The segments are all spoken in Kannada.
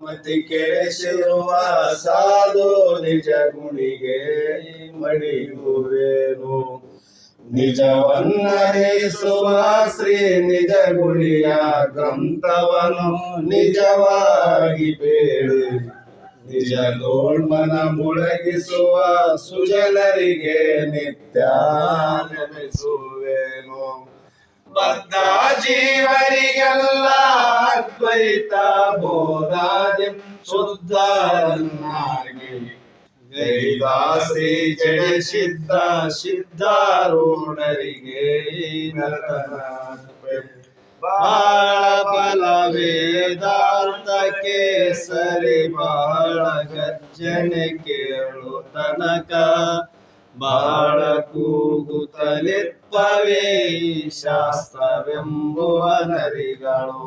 ಮತಿ ಕೆಡಿಸಿರುವ ಸಾಧು ನಿಜ ಗುಣಿಗೆ ಮಡಿಯುವೇನು. ನಿಜವನ್ನರಿಸುವ ಶ್ರೀ ನಿಜ ಗುಣಿಯ ಗ್ರಂಥವನು ನಿಜವಾಗಿ ಬೇಡಿ ನಿಜ ದೋಳ್ಮನ ಮುಳಗಿಸುವ ಸುಜನರಿಗೆ ನಿತ್ಯ ನೆನೆಸುವೇನು. ಬದ್ಧ ಜೀವರಿಗೆಲ್ಲ ಅದ್ವೈತ ಬೋಧಾದಿ ಶುದ್ಧರನ್ನಾಗಿ ಗೈದಾಸಿ ಜಡಿಸಿದ್ದ ಸಿದ್ಧಾರೂಢರಿಗೆ ಬಾಳ ಬಲ ವೇದಾಂತಕ್ಕೆ ಸರಿ ಬಾಳ ಗರ್ಜನೆ ಕೇಳು ತನಕ ಬಾಳ ಕೂಗುತ್ತಲಿಪ್ಪವೇ ಶಾಸ್ತ್ರವೆಂಬುವ ನರಿಗಳು.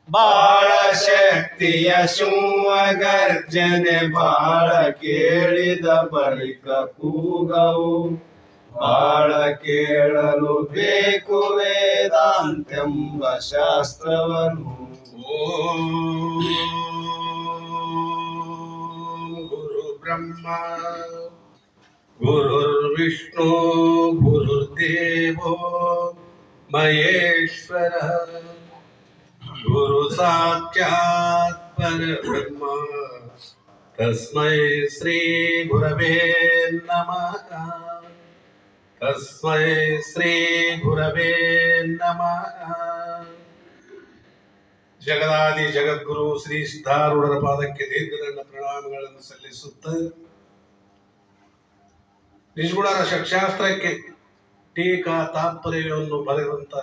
ಬಾಳ ಶಕ್ತಿಯ ಶುಂವ ಗರ್ಜನೆ ಬಾಳ ಕೇಳಿದ ಬಳಿಕ ಕೂಗವು ಬಾಳ ಕೇಳಲು ಬೇಕು ವೇದಾಂತೆಂಬ ಶಾಸ್ತ್ರವನ್ನು. ಗುರು ಬ್ರಹ್ಮ ಗುರುರ್ವಿಷ್ಣು ಗುರುರ್ದೇವೋ ಮಹೇಶ್ವರ ಗುರು ಸಾಕ್ಷಾತ್ ಪರಬ್ರಹ್ಮ ತಸ್ಮೈ ಶ್ರೀ ಗುರವೇ ನಮಃ. ತಸ್ಮೈ ಶ್ರೀ ಗುರವೇ ನಮಃ. ಜಗದಾದಿ ಜಗದ್ಗುರು ಶ್ರೀ ಸಿದ್ಧಾರೂಢರ ಪಾದಕ್ಕೆ ದೀರ್ಘದಂಡ ಪ್ರಣಾಮಗಳನ್ನು ಸಲ್ಲಿಸುತ್ತ ನಿಜಗುಣರ ಷಟ್ಶಾಸ್ತ್ರಕ್ಕೆ ಟೀಕಾ ತಾತ್ಪರ್ಯವನ್ನು ಬರೆದಂತ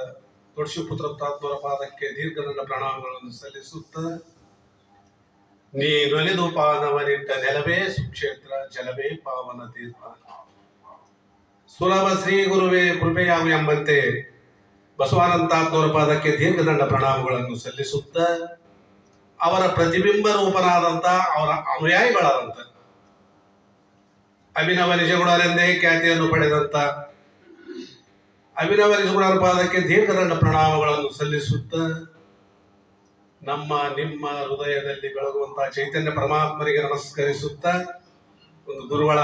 ತುಳಸಿಪುತ್ರ ತಾತ್ವರ ಪಾದಕ್ಕೆ ದೀರ್ಘದಂಡ ಪ್ರಣಾಮಗಳನ್ನು ಸಲ್ಲಿಸುತ್ತ ನೀನೊಲಿದು ಪಾನವನಿಟ್ಟ ನೆಲವೇ ಸುಕ್ಷೇತ್ರ ಜಲವೇ ಪಾವನ ತೀರ್ಥ ಸುಲಭ ಶ್ರೀ ಗುರುವೇ ಕೃಪೆಯಾಗು ಎಂಬಂತೆ ಬಸವಾನಂತಾತ್ಮರ ಪಾದಕ್ಕೆ ದೀರ್ಘದಂಡ ಪ್ರಣಾಮಗಳನ್ನು ಸಲ್ಲಿಸುತ್ತ ಅವರ ಪ್ರತಿಬಿಂಬ ರೂಪನಾದಂತ ಅವರ ಅನುಯಾಯಿಗಳಾದಂತ ಅಭಿನವ ನಿಜಗುಣರೆಂದೇ ಖ್ಯಾತಿಯನ್ನು ಪಡೆದಂತ ಅಭಿನವ ನಿಜಗುಣರ ಪಾದಕ್ಕೆ ದೀರ್ಘದಂಡ ಪ್ರಣಾಮಗಳನ್ನು ಸಲ್ಲಿಸುತ್ತ ನಮ್ಮ ನಿಮ್ಮ ಹೃದಯದಲ್ಲಿ ಬೆಳಗುವಂತಹ ಚೈತನ್ಯ ಪರಮಾತ್ಮರಿಗೆ ನಮಸ್ಕರಿಸುತ್ತ ಒಂದು ಗುರುಗಳ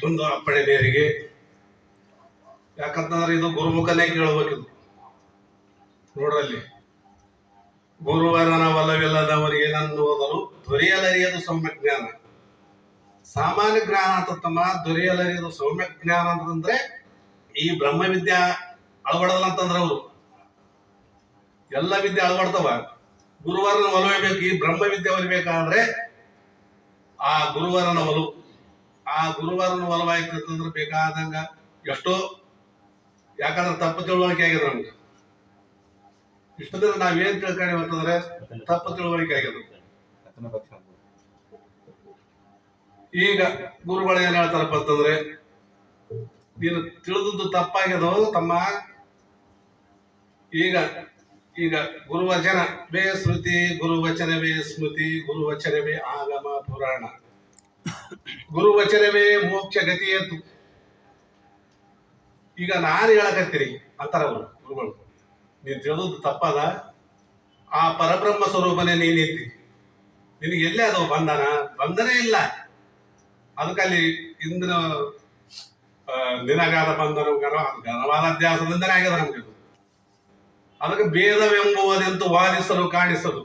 ಒಂದು ಅಪ್ಪಣೆ ಮೇರೆಗೆ, ಯಾಕಂತಂದ್ರೆ ಇದು ಗುರುಮುಖನೇ ಕೇಳಬೇಕಿದು. ನೋಡ್ರಲ್ಲಿ, ಗುರುವರನ ಒಲವಿಲ್ಲದವರಿಗೆ ನನ್ನೋದರು ದೊರೆಯಲರಿಯದು ಸೌಮ್ಯ ಜ್ಞಾನ. ಸಾಮಾನ್ಯ ಜ್ಞಾನ ಅಂತ ತಮ್ಮ ದೊರೆಯಲರಿಯದು ಸೌಮ್ಯ ಜ್ಞಾನ ಅಂತಂದ್ರೆ ಈ ಬ್ರಹ್ಮವಿದ್ಯಾ ಅಳವಡದಲ್ಲ ಅಂತಂದ್ರೆ ಅವರು ಎಲ್ಲ ವಿದ್ಯೆ ಅಳವಡ್ತವ. ಗುರುವರನ ಒಲವಬೇಕು. ಈ ಬ್ರಹ್ಮವಿದ್ಯೆ ಒಲಿಬೇಕಾದ್ರೆ ಆ ಗುರುವರನ ಒಲವು, ಆ ಗುರುವರನ ಒಲವಾಯ್ತಂದ್ರೆ ಬೇಕಾದಂಗ ಎಷ್ಟೋ, ಯಾಕಂದ್ರೆ ತಪ್ಪು ತಿಳುವಳಿಕೆ ಆಗ್ಯದ ನಮ್ಗೆ. ಇಷ್ಟು ದಿನ ನಾವೇನ್ ತಿಳ್ಕೊಂಡಿವಿ ಅಂತಂದ್ರೆ ತಪ್ಪು ತಿಳುವಳಿಕೆ ಆಗ್ಯದ. ಈಗ ಗುರುಗಳು ಏನ್ ಹೇಳ್ತಾರಪ್ಪ ಅಂತಂದ್ರೆ, ನೀನು ತಿಳಿದದ್ದು ತಪ್ಪಾಗ್ಯದೋ ತಮ್ಮ. ಈಗ ಈಗ ಗುರುವಚನ ವೇ ಸ್ಮೃತಿ, ಗುರುವಚನವೇ ಸ್ಮೃತಿ, ಗುರುವಚನವೇ ಆಗಮ ಪುರಾಣ, ಗುರುವಚನವೇ ಮೋಕ್ಷ ಗತಿಯೇತು. ಈಗ ನಾನು ಹೇಳಕತ್ತೀರಿ ಅಂತಾರ ಅವರು ಗುರುಗಳು. ನೀನು ತಿಳಿದದ್ದು ತಪ್ಪದ, ಆ ಪರಬ್ರಹ್ಮ ಸ್ವರೂಪನೇ ನೀನಿದ್ದಿ. ನಿನಗೆ ಎಲ್ಲೇ ಅದು ಬಂಧನೇ ಇಲ್ಲ. ಅದಕ್ಕಲ್ಲಿ ಇಂದಿನ ನಿನಗಾದ ಬಂಧನ ಘನವಾದ ಅಧ್ಯಾಸದಿಂದಲೇ ಆಗ್ಯದ ನಮ್ಗೆ. ಅದಕ್ಕೆ ಭೇದವೆಂಬುವುದೆಂತೂ ವಾದಿಸಲು ಕಾಣಿಸಲು.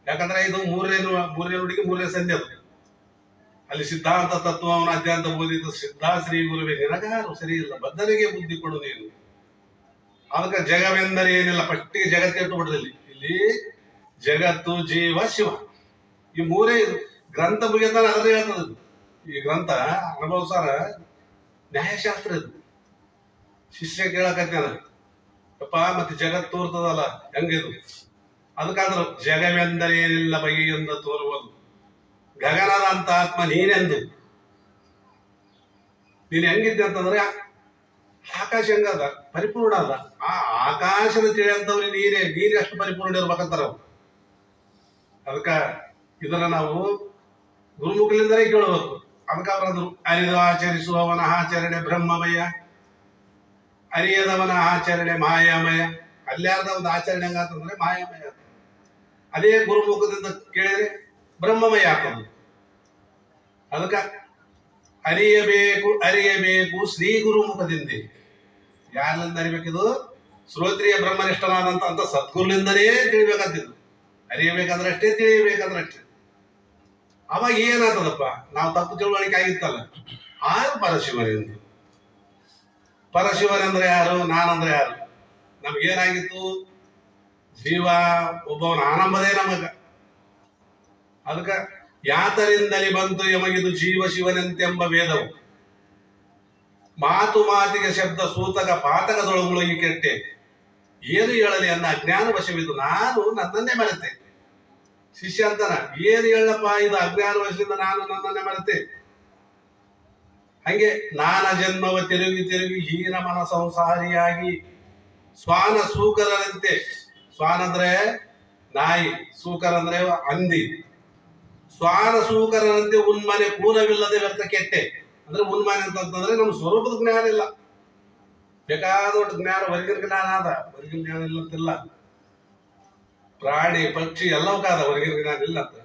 ಯಾಕಂದ್ರೆ ಇದು ಮೂರನೇ ನುಡಿಗೆ ಮೂರನೇ ಸಂಧಿ. ಅದು ಅಲ್ಲಿ ಸಿದ್ಧಾಂತ ತತ್ವವನ್ನು ಅಧ್ಯಾಂತ ಬೋಧಿತ ಸಿದ್ಧಾ ಶ್ರೀ ಗುರುವೇ ನಿನಗಾರು ಸರಿ ಇಲ್ಲ, ಬದ್ಧನಿಗೆ ಬುದ್ಧಿ ಕೊಡು ನೀನು. ಅದಕ್ಕೆ ಜಗವೆಂದರೆ ಏನಿಲ್ಲ, ಫಸ್ಟಿಗೆ ಜಗತ್ತಿಟ್ಟು ಬಿಡದಲ್ಲಿ. ಇಲ್ಲಿ ಜಗತ್ತು, ಜೀವ, ಶಿವ, ಈ ಮೂರೇ ಗ್ರಂಥ ಮುಗಿತಾನೆ ಅದನ್ನೇ ಹೇಳ್ತದೆ. ಈ ಗ್ರಂಥ ಅನುಭವಸಾರ ನ್ಯಾಯಶಾಸ್ತ್ರ ಇದು. ಶಿಷ್ಯ ಕೇಳಕತ್ತಾನ, ಅಪ್ಪ ಮತ್ತೆ ಜಗತ್ ತೋರ್ತದಲ್ಲ ಹೆಂಗಿದು? ಅದಕ್ಕಾದ್ರು ಜಗವೆಂದರೆ ಏನಿಲ್ಲ ಬಗೆಯಿಂದ ತೋರುವುದು, ಗಗನದ ಅಂತ ಆತ್ಮ ನೀನೆಂದು. ನೀನ್ ಹೆಂಗಿದ್ದೆ ಅಂತಂದ್ರೆ ಆಕಾಶ ಹೆಂಗದ ಪರಿಪೂರ್ಣ ಅದ. ಆ ಆಕಾಶದ ತಿಳಿ ಅಂತವ್ರಿ ನೀರೇ ಅಷ್ಟು ಪರಿಪೂರ್ಣ ಇರ್ಬೇಕಂತಾರ. ಅದಕ್ಕ ಇದನ್ನ ನಾವು ಗುರುಮುಖಲಿಂದಲೇ ಕೇಳಬೇಕು. ಅದಕ್ಕೆ ಅವರದು ಅರಿದು ಆಚರಿಸುವವನ ಆಚರಣೆ ಬ್ರಹ್ಮಮಯ, ಅರಿಯದವನ ಆಚರಣೆ ಮಾಯಾಮಯ. ಅಲ್ಲಾರ್ದ ಒಂದು ಆಚರಣೆ ಹೆಂಗಂತಂದ್ರೆ ಮಾಯಾಮಯ. ಅದೇ ಗುರುಮುಖದಿಂದ ಕೇಳಿದ್ರೆ ಬ್ರಹ್ಮಮಯ ಆಗ್ತದೆ. ಅದಕ್ಕ ಅರಿಯಬೇಕು ಶ್ರೀ ಗುರುಮುಖದಿಂದ. ಯಾರಿಂದ ಅರಿಬೇಕಿದು? ಶ್ರೋತ್ರಿಯ ಬ್ರಹ್ಮನಿಷ್ಠನಾದಂತ ಅಂತ ಸದ್ಗುರುಲಿಂದನೇ ತಿಳಿಬೇಕಂತಿದ್ದು. ಅರಿಯಬೇಕಂದ್ರೆ ಅಷ್ಟೇ, ತಿಳಿಯಬೇಕಂದ್ರೆ ಅಷ್ಟೇ. ಅವಾಗ ಏನಾಗ್ತದಪ್ಪ, ನಾವು ತಪ್ಪು ತಿಳುವಳಿಕೆ ಆಗಿತ್ತಲ್ಲ, ಆರು ಪರಶಿವನೆಂದು. ಪರಶಿವನೆಂದ್ರೆ ಯಾರು? ನಾನಂದ್ರೆ ಯಾರು? ನಮ್ಗೇನಾಗಿತ್ತು? ಜೀವ ಒಬ್ಬವನ ಆನಂಬದೇ ನಮಗ. ಅದಕ್ಕ ಯಾತರಿಂದಲೇ ಬಂತು ಯಮಗಿದು ಜೀವ ಶಿವನೆಂತೆಂಬ ವೇದವು. ಮಾತು ಮಾತಿಗೆ ಶಬ್ದ ಸೂತಕ ಪಾತಕದೊಳಗುಳಗಿ ಕೆಟ್ಟೆ. ಏನು ಹೇಳಲಿ ಅನ್ನ ಅಜ್ಞಾನ ವಶವಿದ್ದು, ನಾನು ನನ್ನನ್ನೇ ಮರೆತೆ. ಶಿಷ್ಯ ಅಂತಾನ, ಏನು ಹೇಳಪ್ಪ ಇದು ಅಜ್ಞಾನ ವಶದಿಂದ ನಾನು ನನ್ನನ್ನೇ ಮರೆತೆ. ಹಂಗೆ ನಾನ ಜನ್ಮವ ತಿರುಗಿ ತಿರುಗಿ ಹೀನ ಮನ ಸಂಸಾರಿಯಾಗಿ ಸ್ವಾನ ಸೂಕರರಂತೆ. ಸ್ವಾನ ಅಂದ್ರೆ ನಾಯಿ, ಸೂಕರ ಅಂದ್ರೆ ಹಂದಿ. ಸ್ವಾನ ಸೂಕರರಂತೆ ಉನ್ಮನೆ ಕೂನವಿಲ್ಲದೆ ವ್ಯಕ್ತ ಕೆಟ್ಟೆ. ಅಂದ್ರೆ ಉನ್ಮನೆ ಅಂತಂದ್ರೆ ನಮ್ಮ ಸ್ವರೂಪದ ಜ್ಞಾನ ಇಲ್ಲ. ಬೇಕಾದ ದೊಡ್ಡ ಜ್ಞಾನ ಹೊರಗಿನ ಜ್ಞಾನ ಆದ, ಹೊರಗಿನ ಜ್ಞಾನ ಇಲ್ಲ ಅಂತಿಲ್ಲ. ಪ್ರಾಣಿ ಪಕ್ಷಿ ಎಲ್ಲವಕ್ಕಾದ, ಹೊರಗಿನ ಜ್ಞಾನ ಇಲ್ಲ ಅಂತ.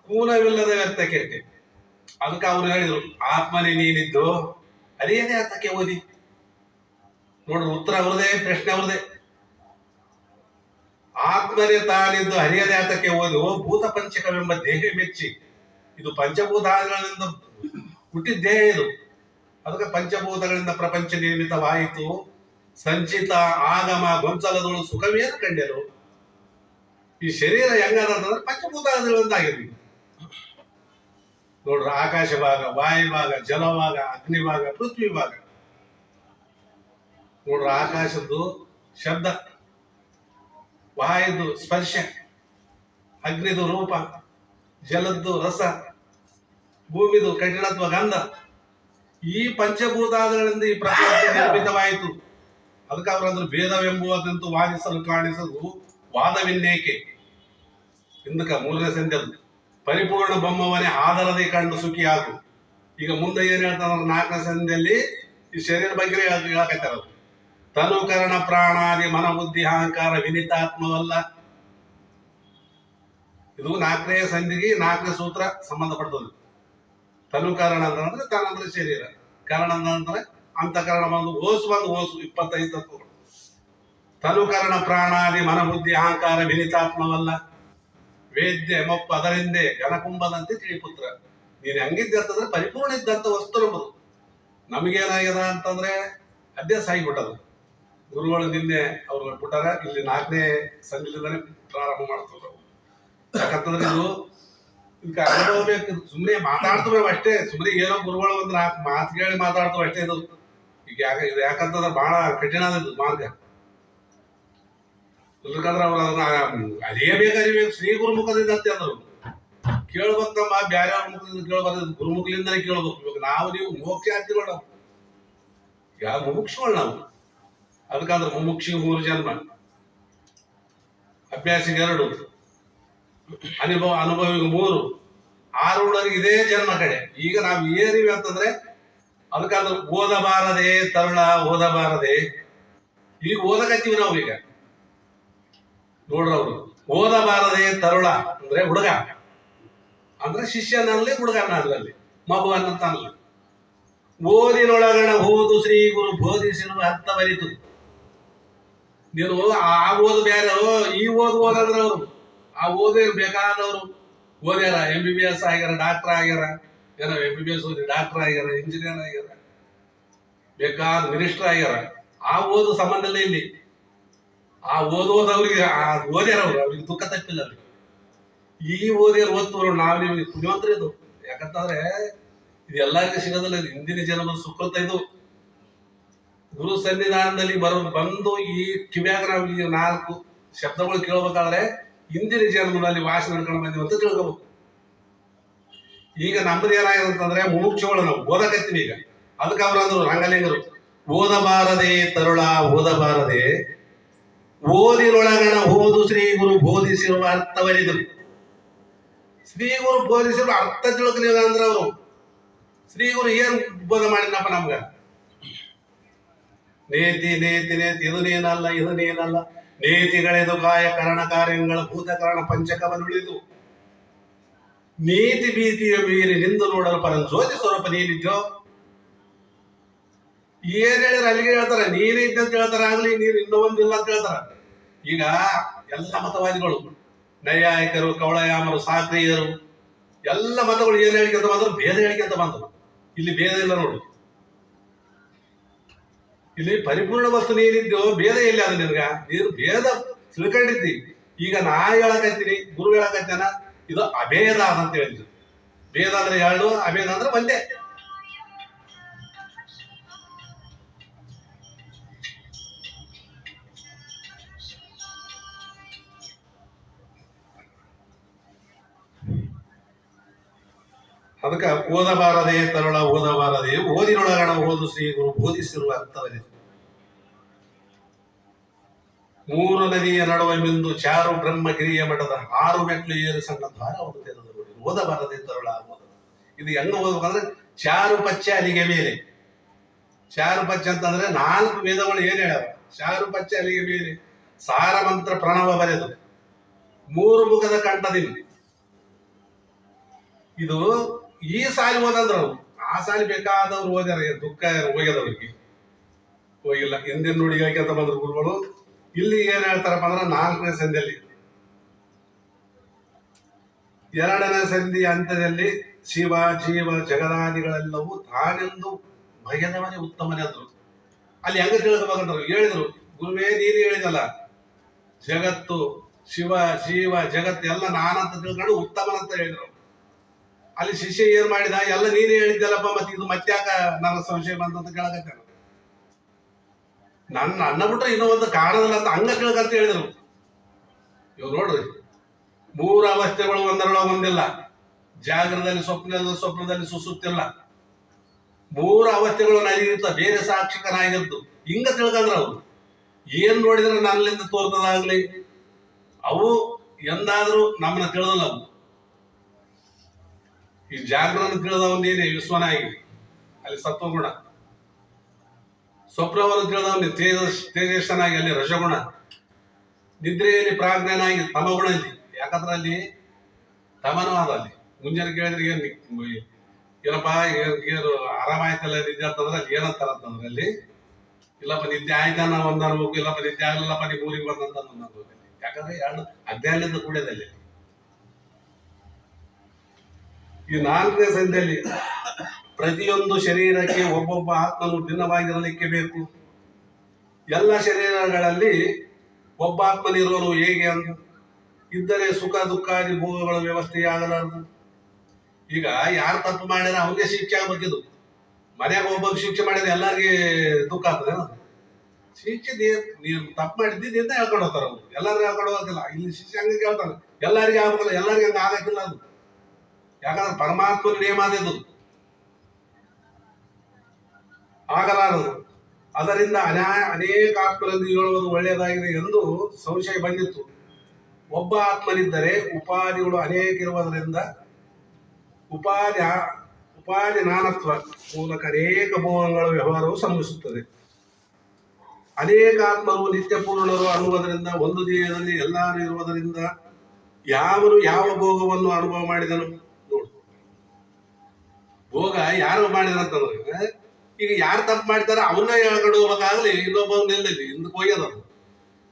ಕೂನವಿಲ್ಲದೆ ವ್ಯಕ್ತ ಕೆಟ್ಟೆ. ಅದಕ್ಕೆ ಅವ್ರು ಹೇಳಿದ್ರು, ಆತ್ಮನೇ ನೀನಿದ್ದು ಅರಿಯದೇ ಅರ್ಥಕ್ಕೆ ಓದಿ. ನೋಡ್ರಿ, ಉತ್ತರ ಅವ್ರದೇ, ಪ್ರಶ್ನೆ ಅವ್ರದೇ. ಆತ್ಮನೇ ತಾನಿದ್ದು ಹರಿಯದೇ ಆತಕ್ಕೆ ಓದು ಭೂತ ಪಂಚಕವೆಂಬ ದೇಹ ಮೆಚ್ಚಿ. ಇದು ಪಂಚಭೂತಗಳಿಂದ ಹುಟ್ಟಿದ ದೇಹ ಇದು. ಅದಕ್ಕೆ ಪಂಚಭೂತಗಳಿಂದ ಪ್ರಪಂಚ ನಿರ್ಮಿತವಾಯಿತು. ಸಂಚಿತ ಆಗಮ ಗೊಂಚಲದಳು ಸುಖವೇನು ಕಂಡೆರು. ಈ ಶರೀರ ಹೆಂಗದ ಅಂತಂದ್ರೆ ಪಂಚಭೂತಗಳಿಂದಾಗಿದೆ. ನೋಡ್ರಿ, ಆಕಾಶ ಭಾಗ, ವಾಯು ಭಾಗ, ಜಲ ಭಾಗ, ಅಗ್ನಿ ಭಾಗ, ಪೃಥ್ವಿ ಭಾಗ. ನೋಡ್ರಿ, ಆಕಾಶದ್ದು ಶಬ್ದ, ವಾಯುದು ಸ್ಪರ್ಶ, ಅಗ್ನಿದು ರೂಪ, ಜಲದ್ದು ರಸ, ಭೂಮಿದು ಕಠಿಣತ್ವ ಗಂಧ. ಈ ಪಂಚಭೂತಾದಿಗಳಿಂದ ಈ ಪ್ರಪಂಚ ನಿರ್ಮಿತವಾಯಿತು. ಅದಕ್ಕೆ ಅವರಂದ್ರೆ ಭೇದವೆಂಬುವುದಂತೂ ವಾದಿಸಲು ಕಾಣಿಸಲು ವಾದವಿನ್ನೇಕೆ. ಇಂದಕ ಮೂರನೇ ಸಂಧ್ಯದು ಪರಿಪೂರ್ಣ ಬೊಮ್ಮವನೇ ಆದರದೆ ಕಂಡು ಸುಖಿಯಾಗು. ಈಗ ಮುಂದೆ ಏನ್ ಹೇಳ್ತಾರ, ನಾಲ್ಕನೇ ಸಂಧಿಯಲ್ಲಿ ಈ ಶರೀರ ಬಗ್ಗೆ ಹೇಳಕತ್ತಾರ. ತನುಕರಣ ಪ್ರಾಣಾದಿ ಮನ ಬುದ್ಧಿ ಅಹಂಕಾರ ವಿನಿತಾತ್ಮವಲ್ಲ. ಇದು ನಾಲ್ಕನೇ ಸಂಧಿಗೆ ನಾಲ್ಕನೇ ಸೂತ್ರ ಸಂಬಂಧಪಡ್ತದೆ. ತನುಕರಣ ಅಂತಂದ್ರೆ ತನಂದ್ರೆ ಶರೀರ, ಕರಣ ಅಂತಂದ್ರೆ ಅಂತಃಕರಣ ಬಂದು ಓಸು 25 ತತ್ವಗಳು. ತನುಕರಣ ಪ್ರಾಣಾದಿ ಮನ ಬುದ್ಧಿ ಅಹಂಕಾರ ವಿನಿತಾತ್ಮವಲ್ಲ. ವೇದ್ಯ ಮೊಪ್ಪ ಅದರಿಂದೇ ಘನಕುಂಭದಂತೆ ತಿಳಿಪುತ್ರ. ನೀನು ಹೆಂಗಿದ್ದೆ ಅಂತಂದ್ರೆ ಪರಿಪೂರ್ಣ ಇದ್ದಂತ ವಸ್ತು ನಮ್ಮದು. ನಮಗೇನಾಗ್ಯದ ಅಂತಂದ್ರೆ ಅಭ್ಯಾಸ ಆಗಿಬಿಟ್ಟದು. ಗುರುಗಳು ನಿನ್ನೆ ಅವ್ರು ಬಿಟ್ಟಾರ, ಇಲ್ಲಿ 4ನೇ ಸಂಧಿಲಿಂದನೇ ಪ್ರಾರಂಭ ಮಾಡ್ತಾರೆ. ಯಾಕಂತಂದ್ರೆ ಇದು ಇದಕ್ಕೆ ಅನುಭವ ಬೇಕು. ಸುಮ್ಮನೆ ಮಾತಾಡ್ತವೆ ಅಷ್ಟೇ, ಸುಮ್ಮನೆ ಏನೋ ಗುರುಗಳು ಒಂದು 4 ಮಾತು ಕೇಳಿ ಮಾತಾಡ್ತವೆ ಅಷ್ಟೇ. ಇದು ಈಗ ಇದು ಯಾಕಂತಂದ್ರೆ ಬಹಳ ಕಠಿಣ ಇದು ಮಾರ್ಗ. ಇಲ್ಲಕಂದ್ರೆ ಅವ್ರು ಅದನ್ನ ಅರಿಯಬೇಕು ಶ್ರೀ ಗುರುಮುಖದಿಂದ ಅಂತ ಅಂದ್ರು. ಕೇಳ್ಬೇಕಮ್ಮ, ಬ್ಯಾರೆ ಅವ್ರ ಮುಖದಿಂದ ಕೇಳ್ಬಾರ್ದು, ಗುರುಮುಖಲಿಂದನೇ ಕೇಳ್ಬೇಕು. ಇವಾಗ ನಾವು ನೀವು ಮೋಕ್ಷಾರ್ಥಿಗಳು, ನಾವು ಯಾವ ಮುಮುಕ್ಷುಗಳು ನಾವು. ಅದಕ್ಕಂದ್ರೆ ಮುಮುಕ್ಷಿ 3 ಜನ್ಮ, ಅಭ್ಯಾಸಿಗೆ 2, ಅನುಭವಿಗೆ 3, ಆರೂಢರಿಗೆ ಇದೇ ಜನ್ಮ ಕಡೆ. ಈಗ ನಾವು ಏನಿವೆ ಅಂತಂದ್ರೆ ಅದಕ್ಕಂದ್ರೆ ಓದಬಾರದೆ ತರುಳ ಓದಬಾರದೆ. ಈಗ ಓದಕತ್ತೀವಿ ನಾವು. ಈಗ ನೋಡ್ರವ್ರು, ಓದಬಾರದೆ ತರುಳ ಅಂದ್ರೆ ಹುಡುಗ ಅಂದ್ರೆ ಶಿಷ್ಯನಲ್ಲಿ, ಹುಡುಗನಲ್ಲಿ, ಮಗು ಅನ್ನಂತಾನಲ್ಲ. ಓದಿನೊಳಗಣ ಓದು ಶ್ರೀ ಗುರು ಬೋಧಿಸಿರುವ ಅರ್ಥವರಿತು. ನೀನು ಆ ಓದು ಬೇರೆ, ಈ ಓದಂದ್ರೆ ಅವರು ಆ ಓದೇ ಬೇಕಾದವರು ಓದ್ಯಾರ, MBBS ಆಗ್ಯಾರ, ಡಾಕ್ಟರ್ ಆಗ್ಯಾರ, ಏನೋ MBBS ಓದಿ ಡಾಕ್ಟರ್ ಆಗ್ಯಾರ, ಇಂಜಿನಿಯರ್ ಆಗ್ಯಾರ, ಬೇಕಾದ ಮಿನಿಸ್ಟರ್ ಆಗ್ಯಾರ. ಆ ಓದು ಸಂಬಂಧ ಇಲ್ಲ ಇಲ್ಲಿ. ಆ ಓದೋದವ್ರಿಗೆ ಓದ್ಯಾರ, ಅವ್ರಿಗೆ ದುಃಖ ತಪ್ಪಿಲ್ಲ. ಅವ್ರಿಗೆ ಈ ಓದಿಯರು ಓದ್ತವ್ರು ನಾವು ನಿಮ್ಗೆ ಪುಣ್ಯವಂತರ. ಇದು ಯಾಕಂತಂದ್ರೆ ಇದು ಎಲ್ಲರಿಗೂ ಸಿಗೋದಿಲ್ಲ. ಇದು ಹಿಂದಿನ ಜನ್ಮದ ಸುಕೃತ. ಇದು ಗುರು ಸನ್ನಿಧಾನದಲ್ಲಿ ಬಂದು ಈ ಕಿವ್ಯಾಗ ನಾವು ಈ 4 ಶಬ್ದಗಳು ಕೇಳ್ಬೇಕಾದ್ರೆ ಹಿಂದಿನ ಜನ್ಮದಲ್ಲಿ ವಾಸನೆ ನಡ್ಕೊಂಡು ಬಂದಿವಿ ಅಂತ ತಿಳ್ಕೋಬೇಕು. ಈಗ ನಮ್ಮದು ಏನಾಗಿರುತ್ತಂದ್ರೆ ಮುಮುಕ್ಷುಗಳು ನಾವು ಓದಕತ್ತೀವಿ. ಈಗ ಅದಕ್ಕೆ ಅವ್ರಂದ್ರು ರಂಗಲಿಂಗರು, ಓದಬಾರದೆ ತರುಳ ಓದಬಾರದೆ ಓದಿನೊಳಗಣ ಓದು ಶ್ರೀ ಗುರು ಬೋಧಿಸಿರುವ ಅರ್ಥವರಿದರು. ಶ್ರೀ ಗುರು ಬೋಧಿಸಿರುವ ಅರ್ಥ ತಿಳ್ಕಲಿಲ್ಲ ಅಂದ್ರೆ ಅವರು ಶ್ರೀ ಗುರು ಏನ್ ಬೋಧ ಮಾಡಿದ್ನಪ್ಪ ನಮ್ಗ? ನೇತಿ ನೇತಿ ನೇತಿ, ಇದು ನೀನಲ್ಲ, ಇದು ನೀನಲ್ಲ, ನೀತಿಗಳೆದು ಕಾಯ ಕರಣ ಕಾರ್ಯಗಳ ಭೂತಕರಣ ಪಂಚಕವನ್ನುಳಿದು ನೀತಿ ಭೀತಿಯ ಮೀರಿ ನಿಂದು ನೋಡಲು ಪರಂ ಜ್ಯೋತಿ ಸ್ವರೂಪ ನೀನಿದ್ಯೋ. ಏನ್ ಹೇಳಿದ್ರೆ ಅಲ್ಲಿಗೆ ಹೇಳ್ತಾರ, ನೀನೇ ಇದ್ದಂತ ಹೇಳ್ತಾರ, ಆಗ್ಲಿ ನೀನು ಇನ್ನೊಂದಿಲ್ಲ ಅಂತ ಹೇಳ್ತಾರ. ಈಗ ಎಲ್ಲ ಮತವಾದಿಗಳು, ನೈಯಾಯಿಕರು, ಕವಳಯಾಮರು, ಸಾಕ್ರಿಯರು, ಎಲ್ಲ ಮತಗಳು ಏನ್ ಹೇಳಿಕೆ ಅಂತ ಬಂದ್ರು, ಭೇದ ಹೇಳಿಕೆ ಅಂತ ಬಂದ್ರು. ಇಲ್ಲಿ ಭೇದ ಇಲ್ಲ ನೋಡು, ಇಲ್ಲಿ ಪರಿಪೂರ್ಣ ವಸ್ತು ನೀನಿದ್ಯೋ, ಭೇದ ಇಲ್ಲ ಅದು ನಿನ್ಗ. ನೀನು ಭೇದ ತಿಳ್ಕೊಂಡಿದ್ದಿ. ಈಗ ನಾ ಹೇಳಕತ್ತೀನಿ, ಗುರು ಹೇಳಕತ್ತಾನ, ಇದು ಅಭೇದ ಅಂತ ಹೇಳಿದ್ರು. ಭೇದ ಅಂದ್ರೆ ಎರಡು, ಅಭೇದ ಅಂದ್ರೆ ಒಂದೇ. ಅದಕ್ಕ ಓದಬಾರದೆ ತರುಳ ಓದಬಾರದೆ, ಓದಿನೊಳಗಣ ಓದು ಶ್ರೀ ಗುರು ಬೋಧಿಸಿರುವ ಅರ್ಥವರಿತು. ಮೂರು ನದಿಯ ನಡುವೆ ಮಿಂದು ಚಾರು ಬ್ರಹ್ಮಗಿರಿಯ ಮಠದ 6 ಮೆಟ್ಲು ಏರು ಸಣ್ಣ ದ್ವಾರ ಹೋಗುತ್ತದೆ ನೋಡಿ. ಓದಬಾರದೆ ತರುಳ ಓದ. ಇದು ಹೆಂಗ ಓದಬೇಕಂದ್ರೆ ಚಾರು ಪಚ್ಚ ಅಲಿಗೆ ಮೇಲೆ. ಚಾರು ಪಚ್ಚ ಅಂತಂದ್ರೆ 4 ವೇದಗಳು ಏನ್ ಹೇಳ್ಯಾವ, ಚಾರು ಪಚ್ಚ ಅಲಿಗೆ ಮೇಲೆ ಸಾರ ಮಂತ್ರ ಪ್ರಣವ ಬರೆದು 3 ಮುಖದ ಕಂಠದಿಂದ. ಇದು ಈ ಸಾಲಿ ಓದಂದ್ರು, ಆ ಸಾಲಿ ಬೇಕಾದವ್ರು ಓದ್ಯಾರ, ದುಃಖ ಹೋಗ್ಯದವ್ರಿಗೆ ಹೋಗಿಲ್ಲ. ಹಿಂದಿನ ನುಡಿಗಾಕಿ ಅಂತ ಬಂದ್ರು ಗುರುಗಳು. ಇಲ್ಲಿ ಏನ್ ಹೇಳ್ತಾರಪ್ಪ ಅಂದ್ರೆ 4ನೇ ಸಂಧಿಯಲ್ಲಿ, 2ನೇ ಸಂಧಿಯ ಅಂತ್ಯದಲ್ಲಿ ಶಿವ ಜೀವ ಜಗದಾದಿಗಳೆಲ್ಲವೂ ತಾನೆಂದು ಭಯದವನೇ ಉತ್ತಮನೇ ಅಂದ್ರು. ಅಲ್ಲಿ ಹೆಂಗ ತಿಳ್ಕೊಬೇಕಂದ್ರು, ಹೇಳಿದ್ರು ಗುರುವೇ ನೀನು ಹೇಳಿದಲ್ಲ, ಜಗತ್ತು ಶಿವ ಜೀವ ಜಗತ್ತು ಎಲ್ಲ ನಾನಂತ ತಿಳ್ಕೊಂಡು ಉತ್ತಮನಂತ ಹೇಳಿದ್ರು. ಅಲ್ಲಿ ಶಿಷ್ಯ ಏನ್ ಮಾಡಿದ, ಎಲ್ಲ ನೀನೇ ಹೇಳಿದ್ದಲ್ಲಪ್ಪ, ಮತ್ತೆ ಇದು ಮತ್ತ್ಯಾಕ ನನ್ನ ಸಂಶಯ ಬಂದಂತ ಕೇಳಕತ್ತಾನ. ನನ್ನ ಅನ್ನ ಬಿಟ್ರೆ ಇನ್ನೂ ಒಂದು ಕಾರಣದಿಲ್ಲ ಅಂತ ಹಂಗ ಕೇಳಕಂತ ಹೇಳಿದ್ರು. ಇವ್ ನೋಡ್ರಿ, 3 ಅವಸ್ಥೆಗಳು ಒಂದರೊಳಗೆ ಒಂದಿಲ್ಲ. ಜಾಗರದಲ್ಲಿ ಸ್ವಪ್ನದಲ್ಲಿ ಸುಸುತ್ತಿಲ್ಲ. 3 ಅವಸ್ಥೆಗಳು ನನಗಿರ್ತ, ಬೇರೆ ಸಾಕ್ಷಿಕನಾಗಿದ್ದು ಹಿಂಗ ತಿಳ್ಕಂದ್ರ ಅವ್ರು. ಏನ್ ನೋಡಿದ್ರೆ ನನ್ನಿಂದ ತೋರ್ತದಾಗ್ಲಿ, ಅವು ಎಂದಾದ್ರೂ ನಮ್ಮನ್ನ ತಿಳಿದಲ್ಲ. ಅವು ಈ ಜಾಗರನ್ನು ತಿಳಿದವನ್ನೇನೆ ವಿಶ್ವನಾಗಿ ಅಲ್ಲಿ ಸತ್ವಗುಣ, ಸ್ವಪ್ನವನ್ನು ತಿಳಿದವನ್ನೇ ತೇಜಸ್ಸನಾಗಿ ಅಲ್ಲಿ ರಜಗುಣ, ನಿದ್ರೆಯಲ್ಲಿ ಪ್ರಾಜ್ಞನಾಗಿ ತಮಗುಣ. ಇಲ್ಲಿ ಯಾಕಂದ್ರೆ ಅಲ್ಲಿ ತಮನೂ ಅದ. ಅಲ್ಲಿ ಮುಂಜಾನೆ ಕೇಳಿದ್ರೆ ಏನಪ್ಪಾ ಏನು ಆರಾಮಾಯ್ತಲ್ಲ ನಿದ್ದೆ ಅಂತಂದ್ರೆ ಅಲ್ಲಿ ಏನಂತಾರಂತಂದ್ರೆ ಅಲ್ಲಿ, ಇಲ್ಲಪ್ಪ ನಿದ್ದೆ ಆಯ್ತಾನ ಒಂದ್ ಅನ್ಬೇಕು, ಇಲ್ಲಪ್ಪ ನಿದ್ದೆ ಆಗ್ಲಿಲ್ಲಪ್ಪ ನೀವು ಊರಿಗೆ ಬಂದಂತ ಅನ್ಬೇಕು. ಯಾಕಂದ್ರೆ 2 ಅಧ್ಯಾಯದಿಂದ ಕೂಡದಲ್ಲಿ ಈ 4ನೇ ಸಂಧಿಯಲ್ಲಿ ಪ್ರತಿಯೊಂದು ಶರೀರಕ್ಕೆ ಒಬ್ಬೊಬ್ಬ ಆತ್ಮನು ಭಿನ್ನವಾಗಿರಲಿಕ್ಕೆ ಬೇಕು. ಎಲ್ಲ ಶರೀರಗಳಲ್ಲಿ ಒಬ್ಬ ಆತ್ಮನಿರುವನು ಹೇಗೆ ಅಂತ ಇದ್ದರೆ ಸುಖ ದುಃಖಾದಿ ಭೋಗಗಳ ವ್ಯವಸ್ಥೆಯಾಗಲಾರದು. ಈಗ ಯಾರು ತಪ್ಪು ಮಾಡ್ಯಾರ ಅವ್ರಿಗೆ ಶಿಕ್ಷೆ ಆಗ್ಬೇಕಿದ್ದು. ಮನ್ಯಾಗ ಒಬ್ಬ ಶಿಕ್ಷೆ ಮಾಡಿದ್ರೆ ಎಲ್ಲಾರ್ಗೆ ದುಃಖ ಆಗ್ತದೆ. ಶಿಕ್ಷೆ ನೀನು ತಪ್ಪು ಮಾಡಿದ್ದಿಂದ ಹೇಳ್ಕೊಂಡು ಹೋಗ್ತಾರ ಅವ್ರು, ಎಲ್ಲರಿಗೂ ಹೇಳ್ಕೊಂಡು ಹೋಗಿಲ್ಲ. ಇಲ್ಲಿ ಶಿಕ್ಷೆ ಹಂಗೆ ಹೇಳ್ತಾನೆ, ಎಲ್ಲರಿಗೆ ಆಗ್ಬೇಕಲ್ಲ, ಎಲ್ಲರಿಗೆ ಹಂಗ ಆಗಕ್ಕಿಲ್ಲ ಅದು. ಯಾಕಂದ್ರೆ ಪರಮಾತ್ಮನ ನೇಮ ಅದು ಆಗಲಾರದು. ಅದರಿಂದ ಅನೇಕ ಆತ್ಮರೆಂದು ಹೇಳುವುದು ಒಳ್ಳೆಯದಾಗಿದೆ ಎಂದು ಸಂಶಯ ಬಂದಿತ್ತು. ಒಬ್ಬ ಆತ್ಮನಿದ್ದರೆ ಉಪಾಧಿಗಳು ಅನೇಕ ಇರುವುದರಿಂದ ಉಪಾಧಿ ನಾನತ್ವ ಮೂಲಕ ಅನೇಕ ಭೋಗಗಳ ವ್ಯವಹಾರವು ಸಂಭವಿಸುತ್ತದೆ. ಅನೇಕ ಆತ್ಮರು ನಿತ್ಯ ಪೂರ್ಣರು ಅನ್ನುವುದರಿಂದ ಒಂದು ದೇಹದಲ್ಲಿ ಎಲ್ಲರೂ ಇರುವುದರಿಂದ ಯಾವನು ಯಾವ ಭೋಗವನ್ನು ಅನುಭವ ಮಾಡಿದನು ನೋಡು. ಭೋಗ ಯಾರು ಮಾಡಿದಂತಂದ್ರೆ, ಈಗ ಯಾರು ತಪ್ಪು ಮಾಡ್ತಾರ ಅವನ್ನ ಹೇಳ್ಕೊಂಡು ಹೋಗ್ಬೇಕಾಗ್ಲಿ, ಇನ್ನೊಬ್ಬ ನಿಲ್ಲಲಿ ಹಿಂದಕ್ಕೆ ಹೋಗ್ಯದ.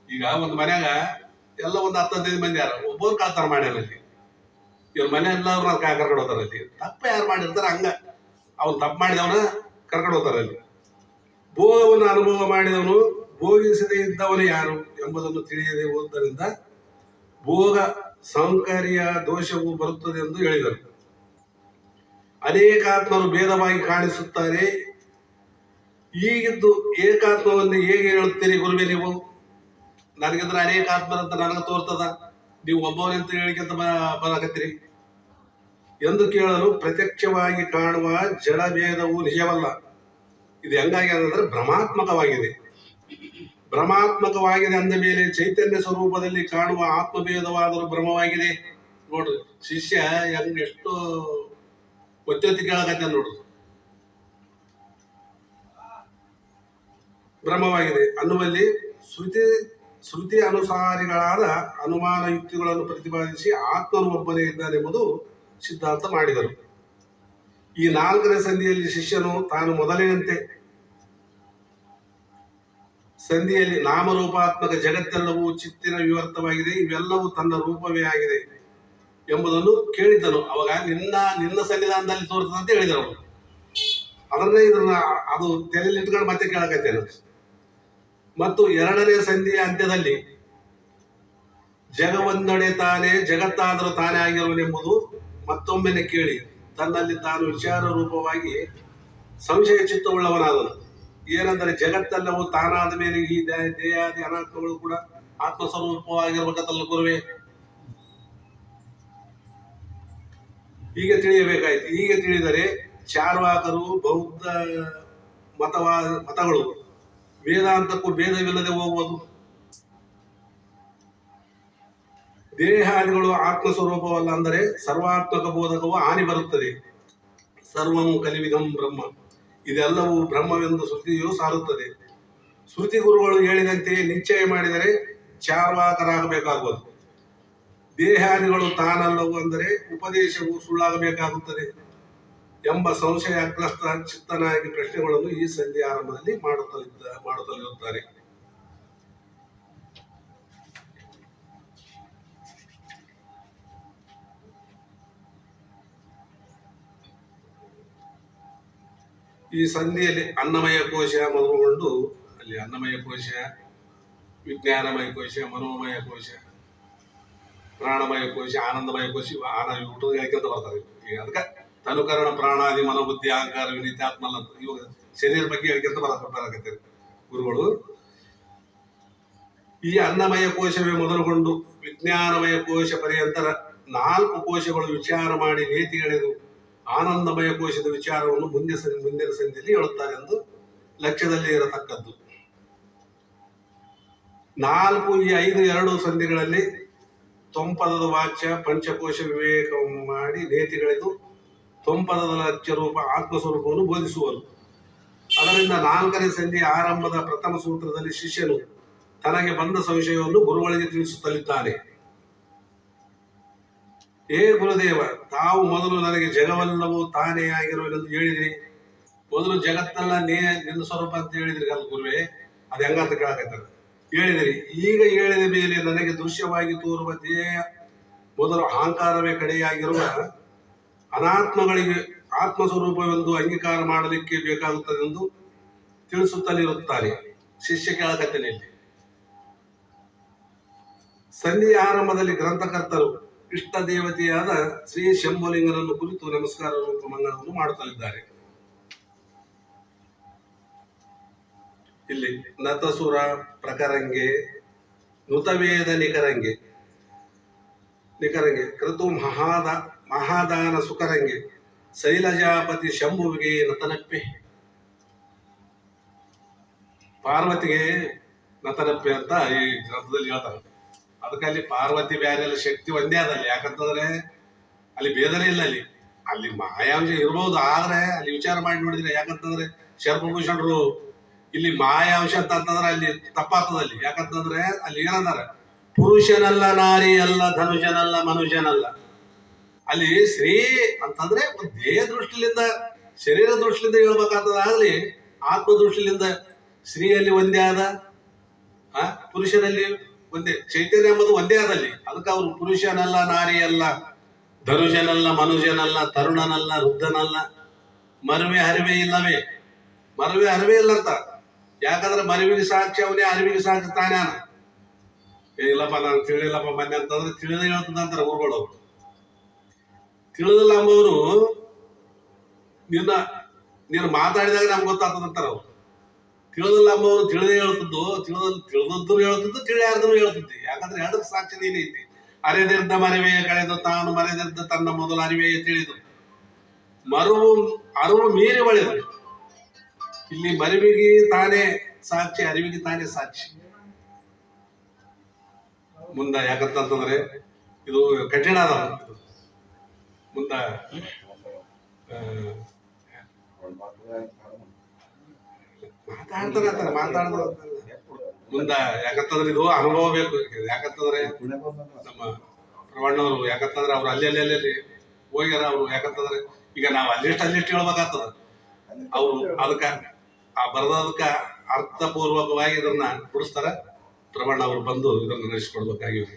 ಈಗ ಒಂದು ಮನ್ಯಾಗ ಎಲ್ಲ ಒಂದು 10-15 ಮಂದಿ ಯಾರ ಒಬ್ಬರು ಕಾಳ್ತಾರ ಮಾಡ್ಯಾರಲ್ಲಿ, ಇವ್ರ ಮನೆ ಎಲ್ಲಾರು ಕರ್ಕೊಂಡು ಹೋಗ್ತಾರಲ್ಲಿ. ತಪ್ಪ ಯಾರು ಮಾಡಿರ್ತಾರ ಹಂಗ ಅವ್ನು ತಪ್ಪು ಮಾಡಿದವನ ಕರ್ಕೊಂಡು ಹೋಗ್ತಾರಲ್ಲಿ. ಭೋಗವನ್ನು ಅನುಭವ ಮಾಡಿದವನು ಭೋಗಿಸದೇ ಇದ್ದವನು ಯಾರು ಎಂಬುದನ್ನು ತಿಳಿಯದೆ ಹೋದ್ದರಿಂದ ಭೋಗ ಸಂಕರ್ಯ ದೋಷವು ಬರುತ್ತದೆ ಎಂದು ಹೇಳಿದರು. ಅನೇಕಾತ್ಮರು ಭೇದವಾಗಿ ಕಾಣಿಸುತ್ತಾರೆ. ಹೀಗಿದ್ದು ಏಕಾತ್ಮವನ್ನು ಹೇಗೆ ಹೇಳುತ್ತೀರಿ ಗುರುವೇ ನೀವು? ನನಗಿದ್ರೆ ಅನೇಕ ಆತ್ಮರಂತ ನನಗೆ ತೋರ್ತದ, ನೀವು ಒಬ್ಬವನಂತ ಹೇಳಿಕೆಂತ ಬರಕತ್ತೀರಿ ಎಂದು ಕೇಳಲು, ಪ್ರತ್ಯಕ್ಷವಾಗಿ ಕಾಣುವ ಜಡ ಭೇದವು ನಿಜವಲ್ಲ. ಇದು ಹೆಂಗಾಗಿದೆ ಅಂದ್ರೆ ಭ್ರಮಾತ್ಮಕವಾಗಿದೆ. ಭ್ರಮಾತ್ಮಕವಾಗಿದೆ ಅಂದ ಮೇಲೆ ಚೈತನ್ಯ ಸ್ವರೂಪದಲ್ಲಿ ಕಾಣುವ ಆತ್ಮಭೇದವಾದರೂ ಭ್ರಮವಾಗಿದೆ. ನೋಡ್ರಿ ಶಿಷ್ಯ ಹೆಂಗ್ ಎಷ್ಟು ಒತ್ತಿ ಕೇಳಕತ್ತ ನೋಡ್ರಿ. ಭ್ರಮವಾಗಿದೆ ಅನ್ನುವಲ್ಲಿ ಶ್ರುತಿ ಶ್ರುತಿ ಅನುಸಾರಿಗಳಾದ ಅನುಮಾನ ಯುಕ್ತಿಗಳನ್ನು ಪ್ರತಿಪಾದಿಸಿ ಆತ್ಮನು ಒಬ್ಬನೇ ಇದ್ದಾನೆಂಬುದು ಸಿದ್ಧಾಂತ ಮಾಡಿದರು. ಈ 4ನೇ ಸಂಧಿಯಲ್ಲಿ ಶಿಷ್ಯನು ತಾನು ಮೊದಲಿನಂತೆ ಸಂಧಿಯಲ್ಲಿ ನಾಮರೂಪಾತ್ಮಕ ಜಗತ್ತೆಲ್ಲವೂ ಚಿತ್ತಿನ ವಿವರ್ತವಾಗಿದೆ, ಇವೆಲ್ಲವೂ ತನ್ನ ರೂಪವೇ ಆಗಿದೆ ಎಂಬುದನ್ನು ಕೇಳಿದ್ದನು. ಅವಾಗ ನಿನ್ನ ಸನ್ನಿಧಾನದಲ್ಲಿ ತೋರ್ತದೆ ಅಂತ ಹೇಳಿದರು ಅವರು. ಅದನ್ನೇ ಇದನ್ನ ಅದು ತಲೆಯಲ್ಲಿ ಇಟ್ಕೊಂಡು ಮತ್ತೆ ಕೇಳಕತ್ತೇನೆ. ಮತ್ತು 2ನೇ ಸಂಧಿಯ ಅಂತ್ಯದಲ್ಲಿ ಜಗವೊಂದೆಡೆ ತಾನೇ ಜಗತ್ತಾದರೂ ತಾನೇ ಆಗಿರುವನೆಂಬುದು ಮತ್ತೊಮ್ಮೆನೆ ಕೇಳಿ ತನ್ನಲ್ಲಿ ತಾನು ವಿಚಾರ ರೂಪವಾಗಿ ಸಂಶಯ ಚಿತ್ತವುಳ್ಳವನಾದನು. ಏನೆಂದರೆ ಜಗತ್ತೆಲ್ಲವೂ ತಾನಾದ ಮೇಲೆ ಈ ದೇಹಾದಿ ಅನಾತ್ಮಗಳು ಕೂಡ ಆತ್ಮಸ್ವರೂಪವಾಗಿರ್ಬೇಕಲ್ಲ ಗುರುವೇ. ಹೀಗೆ ತಿಳಿಯಬೇಕಾಯ್ತು. ಹೀಗೆ ತಿಳಿದರೆ ಚಾರ್ವಾಕರು ಬೌದ್ಧ ಮತಗಳು ವೇದಾಂತಕ್ಕೂ ಭೇದವಿಲ್ಲದೆ ಹೋಗುವುದು. ದೇಹಾದಿಗಳು ಆತ್ಮಸ್ವರೂಪವಲ್ಲ, ಅಂದರೆ ಸರ್ವಾತ್ಮಕ ಬೋಧಕವು ಹಾನಿ ಬರುತ್ತದೆ. ಸರ್ವಂ ಕಲಿವಿಧಂ ಬ್ರಹ್ಮ, ಇದೆಲ್ಲವೂ ಬ್ರಹ್ಮವೆಂದು ಶ್ರುತಿಯು ಸಾರುತ್ತದೆ. ಶ್ರುತಿ ಗುರುಗಳು ಹೇಳಿದಂತೆ ನಿಶ್ಚಯ ಮಾಡಿದರೆ ಚಾರ್ವಾಕರಾಗಬೇಕಾಗುವುದು. ದೇಹಾದಿಗಳು ತಾನಲ್ಲವು, ಅಂದರೆ ಉಪದೇಶವು ಸುಳ್ಳಾಗಬೇಕಾಗುತ್ತದೆ ಎಂಬ ಸಂಶಯಗ್ರಸ್ತ ಚಿತ್ತನಾಗಿ ಪ್ರಶ್ನೆಗಳನ್ನು ಈ ಸಂಧಿ ಆರಂಭದಲ್ಲಿ ಮಾಡುತ್ತಲಿರುತ್ತಾರೆ. ಈ ಸಂಧಿಯಲ್ಲಿ ಅನ್ನಮಯ ಕೋಶ ಮೊದಲುಗೊಂಡು ಅಲ್ಲಿ ಅನ್ನಮಯ ಕೋಶ, ವಿಜ್ಞಾನಮಯ ಕೋಶ, ಮನೋಮಯ ಕೋಶ, ಪ್ರಾಣಮಯ ಕೋಶ, ಆನಂದಮಯ ಕೋಶ, ಊಟದ ಹೇಳ್ಕೊಂತ ಬರ್ತಾರೆ. ಈಗ ಅದಕ್ಕೆ ತನುಕರಣ ಪ್ರಾಣಾದಿ ಮನೋಬುದ್ಧಿ ಅಹಂಕಾರ ವಿನೀತಿ ಆತ್ಮಲ್ಲ ಅಂತ ಇವಾಗ ಶರೀರ ಬಗ್ಗೆ ಹೇಳ್ಕೊಂತ ಬರಕತ್ತಾರೆ ಗುರುಗಳು. ಈ ಅನ್ನಮಯ ಕೋಶವೇ ಮೊದಲುಗೊಂಡು ವಿಜ್ಞಾನಮಯ ಕೋಶ ಪರ್ಯಂತರ 4 ಕೋಶಗಳು ವಿಚಾರ ಮಾಡಿ ನೇತಿಗೆಳೆದು ಆನಂದಮಯ ಕೋಶದ ವಿಚಾರವನ್ನು ಮುಂದಿನ ಸಂಧಿಯಲ್ಲಿ ಹೇಳುತ್ತಾರೆ ಎಂದು ಲಕ್ಷ್ಯದಲ್ಲಿ ಇರತಕ್ಕದ್ದು. 4 ಈ 5 2 ಸಂಧಿಗಳಲ್ಲಿ ತೊಂಪದದ ವಾಚ್ಯ ಪಂಚಕೋಶ ವಿವೇಕವನ್ನು ಮಾಡಿ ನೇತಿಗೆಳೆದು ತೊಂಪದದ ಲಕ್ಷ್ಯ ರೂಪ ಆತ್ಮಸ್ವರೂಪವನ್ನು ಬೋಧಿಸುವರು. ಅದರಿಂದ 4ನೇ ಸಂಧಿಯ ಆರಂಭದ ಪ್ರಥಮ ಸೂತ್ರದಲ್ಲಿ ಶಿಷ್ಯನು ತನಗೆ ಬಂದ ಸಂಶಯವನ್ನು ಗುರುಗಳಿಗೆ ತಿಳಿಸುತ್ತಲಿದ್ದಾನೆ. ಏ ಗುರುದೇವ, ತಾವು ಮೊದಲು ನನಗೆ ಜಗವೆಲ್ಲವೂ ತಾನೇ ಆಗಿರುವೆನೆಂದು ಹೇಳಿದ್ರಿ. ಮೊದಲು ಜಗತ್ತೆಲ್ಲ ನಿನ್ನ ಸ್ವರೂಪ ಅಂತ ಹೇಳಿದ್ರಿ ಅಲ್ಲ ಗುರುವೇ, ಅದು ಹೆಂಗಂತ ಕೇಳಕತ್ತಾರೆ. ಹೇಳಿದಿರಿ. ಈಗ ಹೇಳಿದ ಮೇಲೆ ನನಗೆ ದೃಶ್ಯವಾಗಿ ತೋರುವ ದೇಹ ಮೊದಲು ಅಹಂಕಾರವೇ ಕಡೆಯಾಗಿರುವ ಅನಾತ್ಮಗಳಿಗೆ ಆತ್ಮಸ್ವರೂಪವೆಂದು ಅಂಗೀಕಾರ ಮಾಡಲಿಕ್ಕೆ ಬೇಕಾಗುತ್ತದೆ ಎಂದು ತಿಳಿಸುತ್ತಲಿರುತ್ತಾನೆ. ಶಿಷ್ಯ ಕೇಳಕತ್ತೇನೆ. ಇಲ್ಲಿ ಸಂಧಿಯ ಆರಂಭದಲ್ಲಿ ಗ್ರಂಥಕರ್ತರು ಇಷ್ಟ ದೇವತೆಯಾದ ಶ್ರೀ ಶಂಭುಲಿಂಗನನ್ನು ಕುರಿತು ನಮಸ್ಕಾರ ರೂಪ ಮಂಗಳವನ್ನು ಮಾಡುತ್ತಲಿದ್ದಾರೆ. ಇಲ್ಲಿ ನತಸುರ ಪ್ರಕರಂಗೆ ನುತವೇದ ನಿಕರಂಗೆ ಕೃತು ಮಹಾದಾನ ಸುಕರಂಗೆ ಶೈಲಜಾಪತಿ ಶಂಭುವಿಗೆ ನತನಪ್ಪೆ. ಪಾರ್ವತಿಗೆ ನತನಪ್ಪೆ ಅಂತ ಈ ಗ್ರಂಥದಲ್ಲಿ ಹೇಳ್ತಾರೆ. ಅದಕ್ಕೆ ಅಲ್ಲಿ ಪಾರ್ವತಿ ಬ್ಯಾರೆ ಎಲ್ಲ ಶಕ್ತಿ ಒಂದೇ ಅದಲ್ಲಿ. ಯಾಕಂತಂದ್ರೆ ಅಲ್ಲಿ ಭೇದನೇ ಇಲ್ಲ. ಅಲ್ಲಿ ಮಾಯಾಂಶ ಇರ್ಬೋದು, ಆದ್ರೆ ಅಲ್ಲಿ ವಿಚಾರ ಮಾಡಿ ನೋಡಿದ್ರೆ, ಯಾಕಂತಂದ್ರೆ ಶರ್ಪಭೂಷಣರು ಇಲ್ಲಿ ಮಾಯಾಂಶ ಅಂತಂದ್ರೆ ಅಲ್ಲಿ ತಪ್ಪಾಗ್ತದಲ್ಲಿ. ಯಾಕಂತಂದ್ರೆ ಅಲ್ಲಿ ಏನಂದಾರ, ಪುರುಷನಲ್ಲ ನಾರಿ ಅಲ್ಲ ಧನುಜನಲ್ಲ ಮನುಷ್ಯನಲ್ಲ. ಅಲ್ಲಿ ಸ್ತ್ರೀ ಅಂತಂದ್ರೆ ದೇಹ ದೃಷ್ಟಿಲಿಂದ ಶರೀರ ದೃಷ್ಟಿಲಿಂದ ಹೇಳ್ಬೇಕಾಗ್ತದ. ಆಗ್ಲಿ ಆತ್ಮ ದೃಷ್ಟಿಲಿಂದ ಸ್ತ್ರೀಯಲ್ಲಿ ಒಂದೇ ಆದ, ಪುರುಷನಲ್ಲಿ ಒಂದೇ ಚೈತನ್ಯ ಎಂಬುದು ಒಂದೇ ಆದಲ್ಲಿ. ಅದಕ್ಕೆ ಅವರು ಪುರುಷನಲ್ಲ ನಾರಿ ಅಲ್ಲ ಧನುಜನಲ್ಲ ಮನುಜನಲ್ಲ ತರುಣನಲ್ಲ ವೃದ್ಧನಲ್ಲ ಮರುವೆ ಹರಿವೆ ಇಲ್ಲವೇ. ಮರುವೆ ಹರಿವೆ ಇಲ್ಲ ಅಂತ. ಯಾಕಂದ್ರೆ ಮರುವಿಗೆ ಸಾಕ್ಷಿ ಅವನೇ, ಅರಿವಿಗೆ ಸಾಕ್ಷಿ ತಾನೇ. ಇಲ್ಲಪ್ಪ ನಾನು ತಿಳಿಲ್ಲಪ್ಪ ಮೊನ್ನೆ ಅಂತಂದ್ರೆ ತಿಳಿದ ಹೇಳ್ತದಂತಾರೆ ಊರುಗಳು. ಅವರು ತಿಳಿದಿಲ್ಲ ಅಂಬವರು ನೀನು ಮಾತಾಡಿದಾಗ ನಮ್ಗೆ ಗೊತ್ತಾಗ್ತದಂತಾರ. ಅವ್ರು ತಿಳಿದಿಲ್ಲ ಅಂಬವರು ತಿಳಿದೇ ಹೇಳ್ತಿದ್ದು, ತಿಳಿದದ್ದು ಹೇಳ್ತಿದ್ದು, ತಿಳಿಯಾರ್ದನು ಹೇಳ್ತಿದ್ದಿ. ಯಾಕಂದ್ರೆ ಎರಡಕ್ಕೆ ಸಾಕ್ಷಿ ನೀನೇ ಐತಿ. ಅರೆದಿದ್ದ ಮರಿವೆಯ ಕಳೆದು ತಾನು ಮರೆದಿದ್ದ ತನ್ನ ಮೊದಲ ಅರಿವೆಯ ತಿಳಿದು ಅರಿವು ಮೀರಿ ಒಳೆದು. ಇಲ್ಲಿ ಮರಿವಿಗೆ ತಾನೇ ಸಾಕ್ಷಿ, ಅರಿವಿಗೆ ತಾನೇ ಸಾಕ್ಷಿ. ಮುಂದ ಯಾಕಂತಂದ್ರೆ ಇದು ಕಠಿಣ ಅದ. ಮುಂದ ಮಾತಾಡ್ತಾರ ಮುಂದ ಯಾಕಂತಂದ್ರೆ ಇದು ಅನುಭವ ಬೇಕು. ಯಾಕಂತಂದ್ರೆ ನಮ್ಮ ಪ್ರವಣ್ಣವರು ಯಾಕಂತಂದ್ರೆ ಅವ್ರು ಅಲ್ಲಿ ಹೋಗ್ಯಾರ. ಅವ್ರು ಯಾಕಂತಂದ್ರೆ ಈಗ ನಾವು ಅಲ್ಲಿಷ್ಟು ಹೇಳ್ಬೇಕಾಗ್ತದ. ಅವ್ರು ಅದಕ್ಕ ಆ ಬರದಕ್ಕ ಅರ್ಥಪೂರ್ವಕವಾಗಿ ಇದನ್ನ ಬಿಡಿಸ್ತಾರ. ಪ್ರವಣ್ಣ ಅವರು ಬಂದು ಇದನ್ನ ನಡೆಸಿಕೊಡ್ಬೇಕಾಗಿವೆ.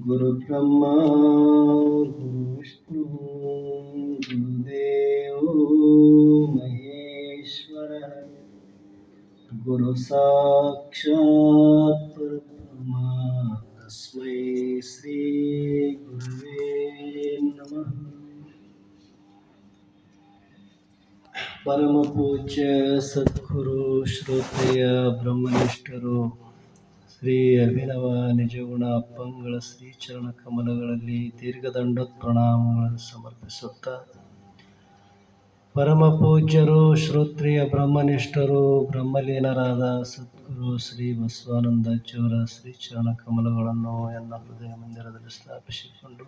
गुरु ब्रह्मा गुरु विष्णु गुरुदेव महेश्वर गुरु साक्षात् परब्रह्म तस्मै श्री गुरुवे नमः. परम पूज्य सद्गुरु ಶ್ರೋತ್ರಿಯ ಬ್ರಹ್ಮನಿಷ್ಠರು ಶ್ರೀ ಅಭಿನವ ನಿಜಗುಣ ಅಪ್ಪಂಗಳ ಶ್ರೀಚರಣ ಕಮಲಗಳಲ್ಲಿ ದೀರ್ಘದಂಡೋತ್ ಪ್ರಣಾಮಗಳನ್ನು ಸಮರ್ಪಿಸುತ್ತಾ, ಪರಮ ಪೂಜ್ಯರು ಶ್ರೋತ್ರಿಯ ಬ್ರಹ್ಮನಿಷ್ಠರು ಬ್ರಹ್ಮಲೀನರಾದ ಸದ್ಗುರು ಶ್ರೀ ಬಸವಾನಂದಾಜಿಯವರ ಶ್ರೀಚರಣ ಕಮಲಗಳನ್ನು ಎನ್ನ ಹೃದಯ ಮಂದಿರದಲ್ಲಿ ಸ್ಥಾಪಿಸಿಕೊಂಡು,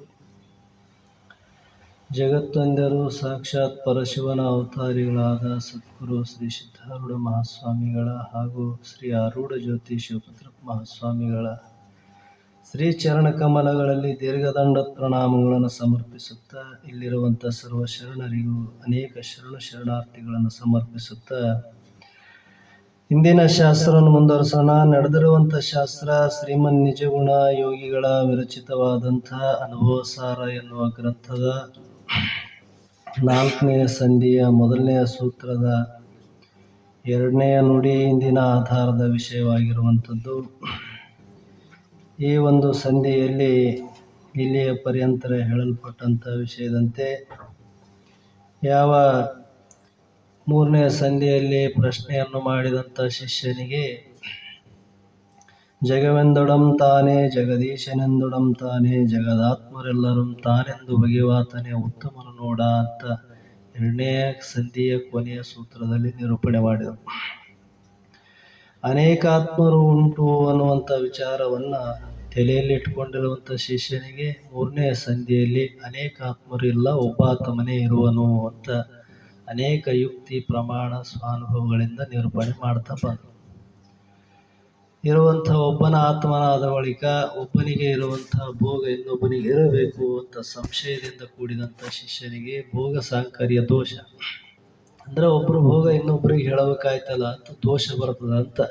ಜಗತ್ತೊಂದರು ಸಾಕ್ಷಾತ್ ಪರಶಿವನ ಅವತಾರಿಗಳಾದ ಸದ್ಗುರು ಶ್ರೀ ಸಿದ್ಧಾರೂಢ ಮಹಾಸ್ವಾಮಿಗಳ ಹಾಗೂ ಶ್ರೀ ಆರೂಢ ಜ್ಯೋತಿ ಶಿವಪುತ್ರ ಮಹಾಸ್ವಾಮಿಗಳ ಶ್ರೀ ಚರಣ ಕಮಲಗಳಲ್ಲಿ ದೀರ್ಘದಂಡ ಪ್ರಣಾಮಗಳನ್ನು ಸಮರ್ಪಿಸುತ್ತಾ, ಇಲ್ಲಿರುವಂಥ ಸರ್ವ ಶರಣರಿಗೂ ಅನೇಕ ಶರಣಾರ್ಥಿಗಳನ್ನು ಸಮರ್ಪಿಸುತ್ತಾ, ಇಂದಿನ ಶಾಸ್ತ್ರವನ್ನು ಮುಂದುವರಿಸೋಣ. ನಡೆದಿರುವಂಥ ಶಾಸ್ತ್ರ ಶ್ರೀಮನ್ ನಿಜಗುಣ ಯೋಗಿಗಳ ವಿರಚಿತವಾದಂಥ ಅನುಭವಸಾರ ಎನ್ನುವ ಗ್ರಂಥದ 4ನೆಯ ಸಂಧಿಯ 1ನೆಯ ಸೂತ್ರದ 2ನೆಯ ನುಡಿ ಇಂದಿನ ಆಧಾರದ ವಿಷಯವಾಗಿರುವಂಥದ್ದು. ಈ ಒಂದು ಸಂಧಿಯಲ್ಲಿ ಇಲ್ಲಿಯ ಪರ್ಯಂತರ ಹೇಳಲ್ಪಟ್ಟಂಥ ವಿಷಯದಂತೆ ಯಾವ 3ನೆಯ ಸಂಧಿಯಲ್ಲಿ ಪ್ರಶ್ನೆಯನ್ನು ಮಾಡಿದಂಥ ಶಿಷ್ಯನಿಗೆ ಜಗವೆಂದೊಡಂ ತಾನೇ ಜಗದೀಶನೆಂದೊಡಂ ತಾನೇ ಜಗದಾತ್ಮರೆಲ್ಲರೂ ತಾನೆಂದು ಬಗೆವಾತನೇ ಉತ್ತಮನು ನೋಡ ಅಂತ 2ನೇ ಸಂಧಿಯ ಕೊನೆಯ ಸೂತ್ರದಲ್ಲಿ ನಿರೂಪಣೆ ಮಾಡಿದರು. ಅನೇಕ ಆತ್ಮರು ಉಂಟು ಅನ್ನುವಂಥ ವಿಚಾರವನ್ನು ತಲೆಯಲ್ಲಿ ಇಟ್ಕೊಂಡಿರುವಂಥ ಶಿಷ್ಯನಿಗೆ 3ನೇ ಸಂಧಿಯಲ್ಲಿ ಅನೇಕ ಆತ್ಮರು ಇಲ್ಲ, ಒಬ್ಬ ಆತ್ಮನೇ ಇರುವನು ಅಂತ ಅನೇಕ ಯುಕ್ತಿ ಪ್ರಮಾಣ ಸ್ವಾನುಭವಗಳಿಂದ ನಿರೂಪಣೆ ಮಾಡ್ತಾ ಬಂದರು. ಇರುವಂಥ ಒಬ್ಬನ ಆತ್ಮನಾದ ಬಳಿಕ ಒಬ್ಬನಿಗೆ ಇರುವಂಥ ಭೋಗ ಇನ್ನೊಬ್ಬನಿಗೆ ಇರಬೇಕು ಅಂತ ಸಂಶಯದಿಂದ ಕೂಡಿದಂಥ ಶಿಷ್ಯನಿಗೆ ಭೋಗ ಸಾಂಕರ್ಯ ದೋಷ ಅಂದರೆ ಒಬ್ಬರು ಭೋಗ ಇನ್ನೊಬ್ಬರಿಗೆ ಹೇಳಬೇಕಾಯ್ತಲ್ಲ ಅಂತ ದೋಷ ಬರ್ತದ ಅಂತ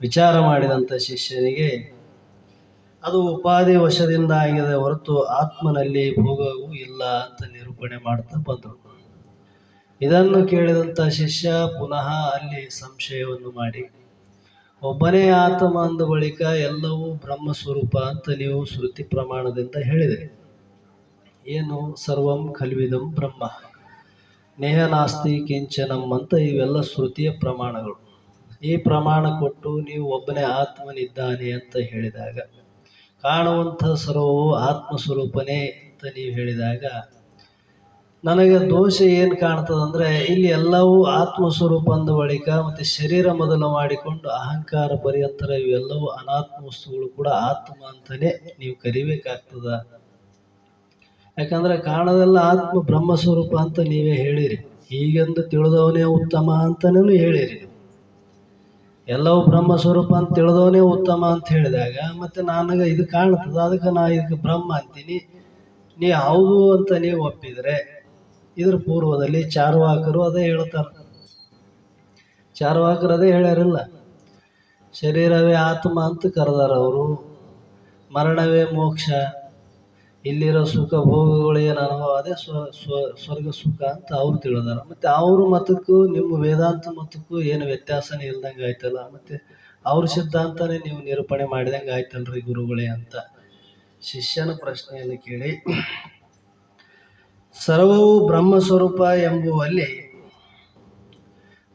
ವಿಚಾರ ಮಾಡಿದಂಥ ಶಿಷ್ಯನಿಗೆ ಅದು ಉಪಾಧಿ ವಶದಿಂದ ಆಗಿದೆ ಹೊರತು ಆತ್ಮನಲ್ಲಿ ಭೋಗವೂ ಇಲ್ಲ ಅಂತ ನಿರೂಪಣೆ ಮಾಡ್ತಾ ಬಂದರು. ಇದನ್ನು ಕೇಳಿದಂಥ ಶಿಷ್ಯ ಪುನಃ ಅಲ್ಲಿ ಸಂಶಯವನ್ನು ಮಾಡಿ, ಒಬ್ಬನೇ ಆತ್ಮ ಅಂದ ಬಳಿಕ ಎಲ್ಲವೂ ಬ್ರಹ್ಮ ಸ್ವರೂಪ ಅಂತ ನೀವು ಶ್ರುತಿ ಪ್ರಮಾಣದಿಂದ ಹೇಳಿದೆ. ಏನು ಸರ್ವಂ ಖಲ್ವಿದಂ ಬ್ರಹ್ಮ ನೇಹ ನಾಸ್ತಿ ಕಿಂಚನಂ ಅಂತ ಇವೆಲ್ಲ ಶ್ರುತಿಯ ಪ್ರಮಾಣಗಳು. ಈ ಪ್ರಮಾಣ ಕೊಟ್ಟು ನೀವು ಒಬ್ಬನೇ ಆತ್ಮನಿದ್ದಾನೆ ಅಂತ ಹೇಳಿದಾಗ, ಕಾಣುವಂಥ ಸರ್ವವು ಆತ್ಮಸ್ವರೂಪನೇ ಅಂತ ನೀವು ಹೇಳಿದಾಗ, ನನಗೆ ದೋಷ ಏನು ಕಾಣ್ತದಂದರೆ ಇಲ್ಲಿ ಎಲ್ಲವೂ ಆತ್ಮಸ್ವರೂಪ ಅಂದ ಬಳಿಕ ಮತ್ತು ಶರೀರ ಮೊದಲು ಮಾಡಿಕೊಂಡು ಅಹಂಕಾರ ಪರ್ಯಂತರ ಇವೆಲ್ಲವೂ ಅನಾತ್ಮ ವಸ್ತುಗಳು ಕೂಡ ಆತ್ಮ ಅಂತಲೇ ನೀವು ಕರಿಬೇಕಾಗ್ತದ. ಯಾಕಂದರೆ ಕಾಣದೆಲ್ಲ ಆತ್ಮ ಬ್ರಹ್ಮಸ್ವರೂಪ ಅಂತ ನೀವೇ ಹೇಳಿರಿ, ಹೀಗೆಂದು ತಿಳಿದವನೇ ಉತ್ತಮ ಅಂತನೂ ಹೇಳಿರಿ. ಎಲ್ಲವೂ ಬ್ರಹ್ಮಸ್ವರೂಪ ಅಂತ ತಿಳಿದವನೇ ಉತ್ತಮ ಅಂತ ಹೇಳಿದಾಗ ಮತ್ತು ನನಗೆ ಇದು ಕಾಣ್ತದ, ಅದಕ್ಕೆ ನಾ ಇದಕ್ಕೆ ಬ್ರಹ್ಮ ಅಂತೀನಿ, ನೀ ಹೌದು ಅಂತ ನೀವು ಒಪ್ಪಿದರೆ, ಇದ್ರ ಪೂರ್ವದಲ್ಲಿ ಚಾರ್ವಾಕರು ಅದೇ ಹೇಳ್ತಾರೆ. ಚಾರ್ವಾಕರು ಅದೇ ಹೇಳ್ಯಾರಿಲ್ಲ, ಶರೀರವೇ ಆತ್ಮ ಅಂತ ಕರೆದಾರ ಅವರು, ಮರಣವೇ ಮೋಕ್ಷ, ಇಲ್ಲಿರೋ ಸುಖ ಭೋಗಗಳು ಏನು ಅನುಭವ ಅದೇ ಸ್ವರ್ಗ ಸುಖ ಅಂತ ಅವ್ರು ತಿಳಿದಾರ. ಮತ್ತು ಅವ್ರ ಮತಕ್ಕೂ ನಿಮ್ಮ ವೇದಾಂತ ಮತಕ್ಕೂ ಏನು ವ್ಯತ್ಯಾಸನೇ ಇಲ್ದಂಗೆ ಆಯ್ತಲ್ಲ. ಮತ್ತು ಅವ್ರ ಸಿದ್ಧಾಂತನೇ ನೀವು ನಿರೂಪಣೆ ಮಾಡಿದಂಗೆ ಆಯ್ತಲ್ರಿ ಗುರುಗಳೇ ಅಂತ ಶಿಷ್ಯನ ಪ್ರಶ್ನೆಯನ್ನು ಕೇಳಿ, ಸರ್ವವು ಬ್ರಹ್ಮಸ್ವರೂಪ ಎಂಬುವಲ್ಲಿ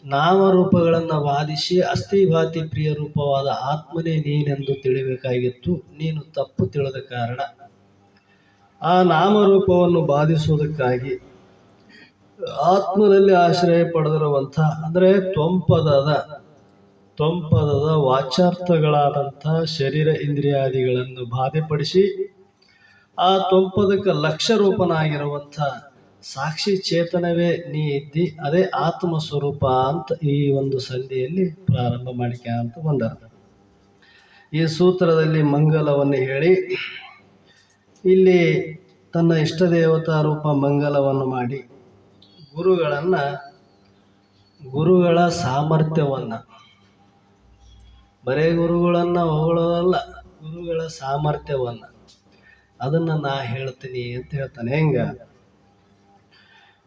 ನಾಮರೂಪಗಳನ್ನು ವಾದಿಸಿ ಅಸ್ಥಿಭಾತಿ ಪ್ರಿಯ ರೂಪವಾದ ಆತ್ಮನೇ ನೀನೆಂದು ತಿಳಿಬೇಕಾಗಿತ್ತು. ನೀನು ತಪ್ಪು ತಿಳಿದ ಕಾರಣ ಆ ನಾಮರೂಪವನ್ನು ಬಾಧಿಸುವುದಕ್ಕಾಗಿ ಆತ್ಮನಲ್ಲಿ ಆಶ್ರಯ ಪಡೆದಿರುವಂಥ ಅಂದರೆ ತ್ವಂಪದದ ವಾಚಾರ್ಥಗಳಾದಂಥ ಶರೀರ ಇಂದ್ರಿಯಾದಿಗಳನ್ನು ಬಾಧೆಪಡಿಸಿ ಆ ತ್ವಂಪದಕ್ಕೆ ಲಕ್ಷ್ಯ ರೂಪನಾಗಿರುವಂಥ ಸಾಕ್ಷಿ ಚೇತನವೇ ನೀ ಇದ್ದಿ, ಅದೇ ಆತ್ಮ ಸ್ವರೂಪ ಅಂತ ಈ ಒಂದು ಸಂಧಿಯಲ್ಲಿ ಪ್ರಾರಂಭ ಮಾಡಿಕ ಅಂತ ಬಂದ. ಈ ಸೂತ್ರದಲ್ಲಿ ಮಂಗಲವನ್ನು ಹೇಳಿ ಇಲ್ಲಿ ತನ್ನ ಇಷ್ಟ ದೇವತಾ ರೂಪ ಮಂಗಲವನ್ನು ಮಾಡಿ ಗುರುಗಳ ಸಾಮರ್ಥ್ಯವನ್ನು, ಬರೇ ಗುರುಗಳನ್ನು ಹೊಗಳೋದಲ್ಲ, ಗುರುಗಳ ಸಾಮರ್ಥ್ಯವನ್ನು ಅದನ್ನು ನಾ ಹೇಳ್ತೀನಿ ಅಂತ ಹೇಳ್ತಾನೆ. ಹೆಂಗ?